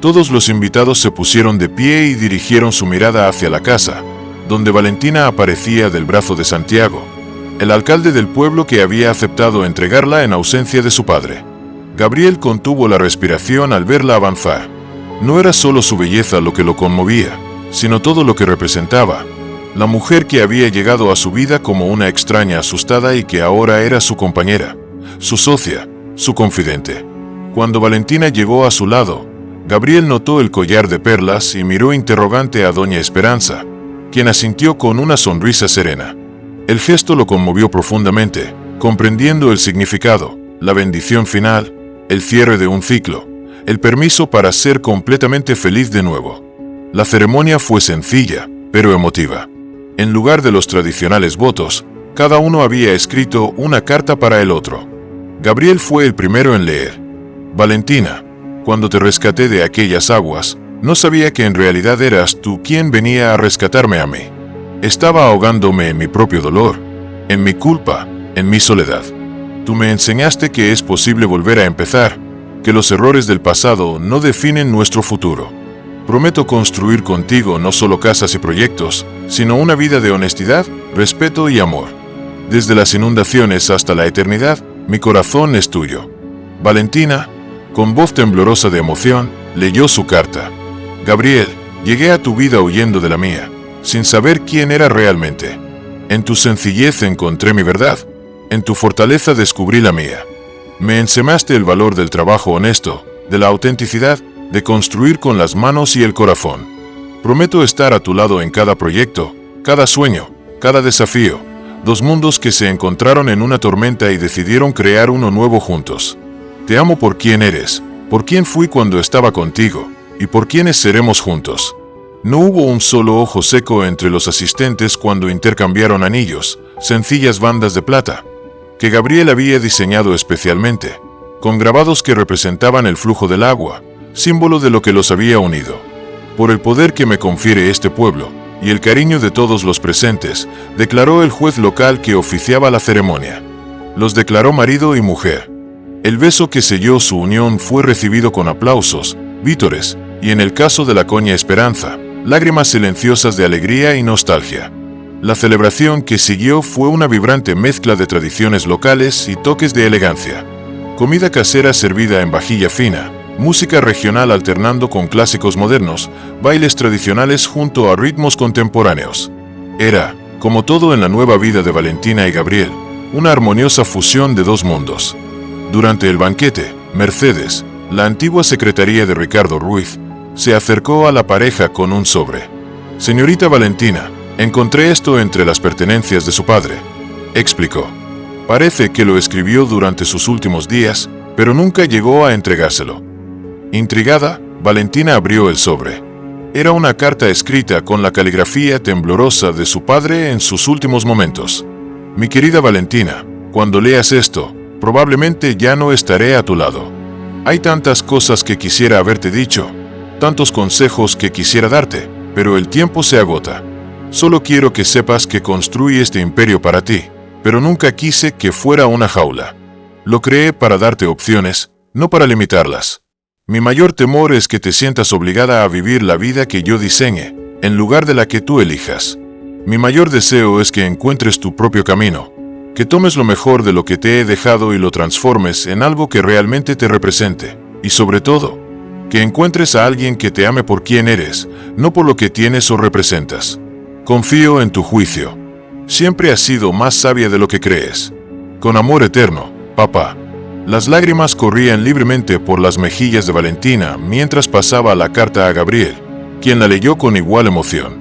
Todos los invitados se pusieron de pie y dirigieron su mirada hacia la casa, donde Valentina aparecía del brazo de Santiago, el alcalde del pueblo que había aceptado entregarla en ausencia de su padre. Gabriel contuvo la respiración al verla avanzar. No era solo su belleza lo que lo conmovía, sino todo lo que representaba. La mujer que había llegado a su vida como una extraña asustada y que ahora era su compañera, su socia, su confidente. Cuando Valentina llegó a su lado, Gabriel notó el collar de perlas y miró interrogante a doña Esperanza, quien asintió con una sonrisa serena. El gesto lo conmovió profundamente, comprendiendo el significado, la bendición final, el cierre de un ciclo, el permiso para ser completamente feliz de nuevo. La ceremonia fue sencilla, pero emotiva. En lugar de los tradicionales votos, cada uno había escrito una carta para el otro. Gabriel fue el primero en leer. Valentina, cuando te rescaté de aquellas aguas, no sabía que en realidad eras tú quien venía a rescatarme a mí. Estaba ahogándome en mi propio dolor, en mi culpa, en mi soledad. Tú me enseñaste que es posible volver a empezar, que los errores del pasado no definen nuestro futuro. Prometo construir contigo no solo casas y proyectos, sino una vida de honestidad, respeto y amor. Desde las inundaciones hasta la eternidad, mi corazón es tuyo. Valentina, con voz temblorosa de emoción, leyó su carta. Gabriel, llegué a tu vida huyendo de la mía, sin saber quién era realmente. En tu sencillez encontré mi verdad, en tu fortaleza descubrí la mía. Me enseñaste el valor del trabajo honesto, de la autenticidad, de construir con las manos y el corazón. Prometo estar a tu lado en cada proyecto, cada sueño, cada desafío, dos mundos que se encontraron en una tormenta y decidieron crear uno nuevo juntos. Te amo por quién eres, por quién fui cuando estaba contigo, y por quiénes seremos juntos. No hubo un solo ojo seco entre los asistentes cuando intercambiaron anillos, sencillas bandas de plata, que Gabriel había diseñado especialmente, con grabados que representaban el flujo del agua, símbolo de lo que los había unido. Por el poder que me confiere este pueblo, y el cariño de todos los presentes, declaró el juez local que oficiaba la ceremonia. Los declaró marido y mujer. El beso que selló su unión fue recibido con aplausos, vítores, y en el caso de la coña Esperanza, lágrimas silenciosas de alegría y nostalgia. La celebración que siguió fue una vibrante mezcla de tradiciones locales y toques de elegancia. Comida casera servida en vajilla fina, música regional alternando con clásicos modernos, bailes tradicionales junto a ritmos contemporáneos. Era, como todo en la nueva vida de Valentina y Gabriel, una armoniosa fusión de dos mundos. Durante el banquete, Mercedes, la antigua secretaria de Ricardo Ruiz, se acercó a la pareja con un sobre. Señorita Valentina, encontré esto entre las pertenencias de su padre, explicó. Parece que lo escribió durante sus últimos días, pero nunca llegó a entregárselo. Intrigada, Valentina abrió el sobre. Era una carta escrita con la caligrafía temblorosa de su padre en sus últimos momentos. Mi querida Valentina, cuando leas esto, probablemente ya no estaré a tu lado. Hay tantas cosas que quisiera haberte dicho, tantos consejos que quisiera darte, pero el tiempo se agota. Solo quiero que sepas que construí este imperio para ti, pero nunca quise que fuera una jaula. Lo creé para darte opciones, no para limitarlas. Mi mayor temor es que te sientas obligada a vivir la vida que yo diseñe, en lugar de la que tú elijas. Mi mayor deseo es que encuentres tu propio camino, que tomes lo mejor de lo que te he dejado y lo transformes en algo que realmente te represente, y sobre todo, que encuentres a alguien que te ame por quien eres, no por lo que tienes o representas. Confío en tu juicio. Siempre has sido más sabia de lo que crees. Con amor eterno, papá. Las lágrimas corrían libremente por las mejillas de Valentina mientras pasaba la carta a Gabriel, quien la leyó con igual emoción.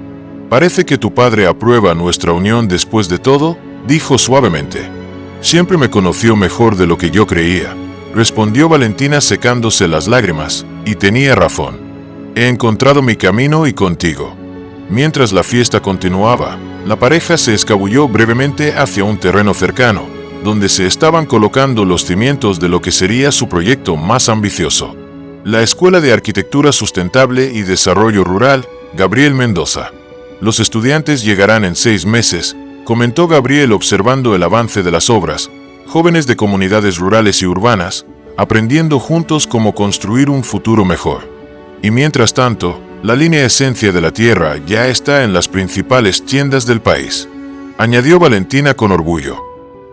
Parece que tu padre aprueba nuestra unión después de todo, dijo suavemente. Siempre me conoció mejor de lo que yo creía, respondió Valentina secándose las lágrimas, y tenía razón. He encontrado mi camino y contigo. Mientras la fiesta continuaba, la pareja se escabulló brevemente hacia un terreno cercano, donde se estaban colocando los cimientos de lo que sería su proyecto más ambicioso: la Escuela de Arquitectura Sustentable y Desarrollo Rural, Gabriel Mendoza. Los estudiantes llegarán en 6 meses, comentó Gabriel observando el avance de las obras, jóvenes de comunidades rurales y urbanas, aprendiendo juntos cómo construir un futuro mejor. Y mientras tanto, la línea Esencia de la Tierra ya está en las principales tiendas del país, añadió Valentina con orgullo.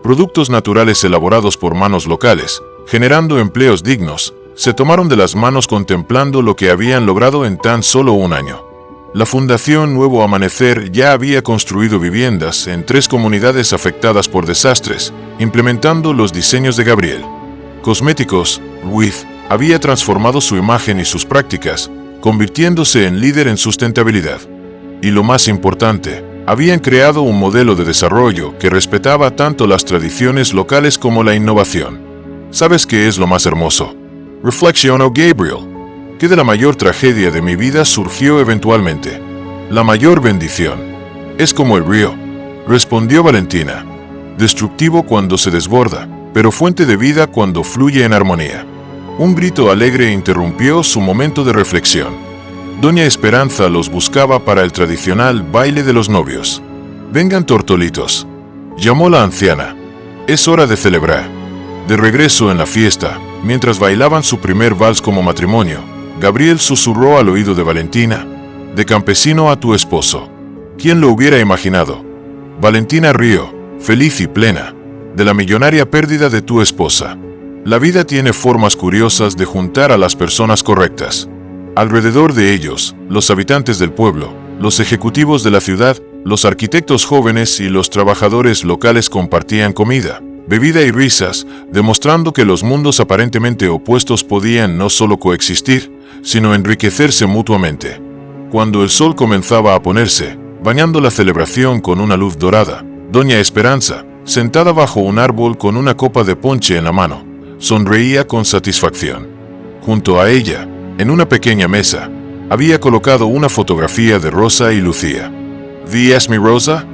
Productos naturales elaborados por manos locales, generando empleos dignos, se tomaron de las manos contemplando lo que habían logrado en tan solo un año. La Fundación Nuevo Amanecer ya había construido viviendas en 3 comunidades afectadas por desastres, implementando los diseños de Gabriel. Cosméticos, Ruiz, había transformado su imagen y sus prácticas, convirtiéndose en líder en sustentabilidad. Y lo más importante, habían creado un modelo de desarrollo que respetaba tanto las tradiciones locales como la innovación. ¿Sabes qué es lo más hermoso?, reflexionó Gabriel. Que de la mayor tragedia de mi vida surgió eventualmente la mayor bendición. Es como el río, respondió Valentina. Destructivo cuando se desborda, pero fuente de vida cuando fluye en armonía. Un grito alegre interrumpió su momento de reflexión. Doña Esperanza los buscaba para el tradicional baile de los novios. Vengan, tortolitos, llamó la anciana. Es hora de celebrar. De regreso en la fiesta, mientras bailaban su primer vals como matrimonio, Gabriel susurró al oído de Valentina: de campesino a tu esposo. ¿Quién lo hubiera imaginado? Valentina rió, feliz y plena, de la millonaria pérdida de tu esposa. La vida tiene formas curiosas de juntar a las personas correctas. Alrededor de ellos, los habitantes del pueblo, los ejecutivos de la ciudad, los arquitectos jóvenes y los trabajadores locales compartían comida, bebida y risas, demostrando que los mundos aparentemente opuestos podían no solo coexistir, sino enriquecerse mutuamente. Cuando el sol comenzaba a ponerse, bañando la celebración con una luz dorada, Doña Esperanza, sentada bajo un árbol con una copa de ponche en la mano, sonreía con satisfacción. Junto a ella, en una pequeña mesa, había colocado una fotografía de Rosa y Lucía. ¿Ves mi Rosa?,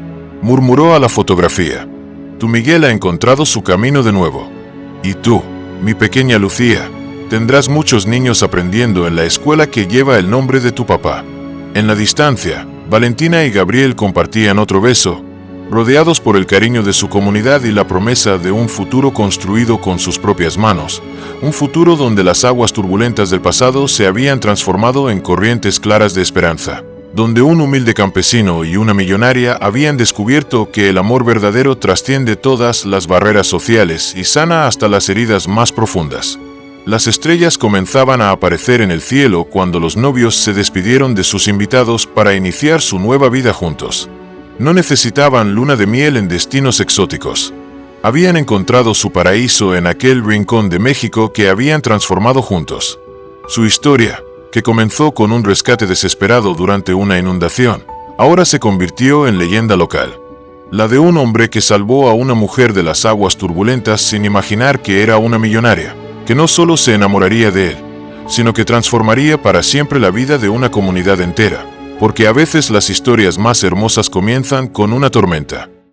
murmuró a la fotografía. Tu Miguel ha encontrado su camino de nuevo. Y tú, mi pequeña Lucía, tendrás muchos niños aprendiendo en la escuela que lleva el nombre de tu papá. En la distancia, Valentina y Gabriel compartían otro beso, rodeados por el cariño de su comunidad y la promesa de un futuro construido con sus propias manos, un futuro donde las aguas turbulentas del pasado se habían transformado en corrientes claras de esperanza, donde un humilde campesino y una millonaria habían descubierto que el amor verdadero trasciende todas las barreras sociales y sana hasta las heridas más profundas. Las estrellas comenzaban a aparecer en el cielo cuando los novios se despidieron de sus invitados para iniciar su nueva vida juntos. No necesitaban luna de miel en destinos exóticos. Habían encontrado su paraíso en aquel rincón de México que habían transformado juntos. Su historia, que comenzó con un rescate desesperado durante una inundación, ahora se convirtió en leyenda local. La de un hombre que salvó a una mujer de las aguas turbulentas sin imaginar que era una millonaria, que no solo se enamoraría de él, sino que transformaría para siempre la vida de una comunidad entera, porque a veces las historias más hermosas comienzan con una tormenta.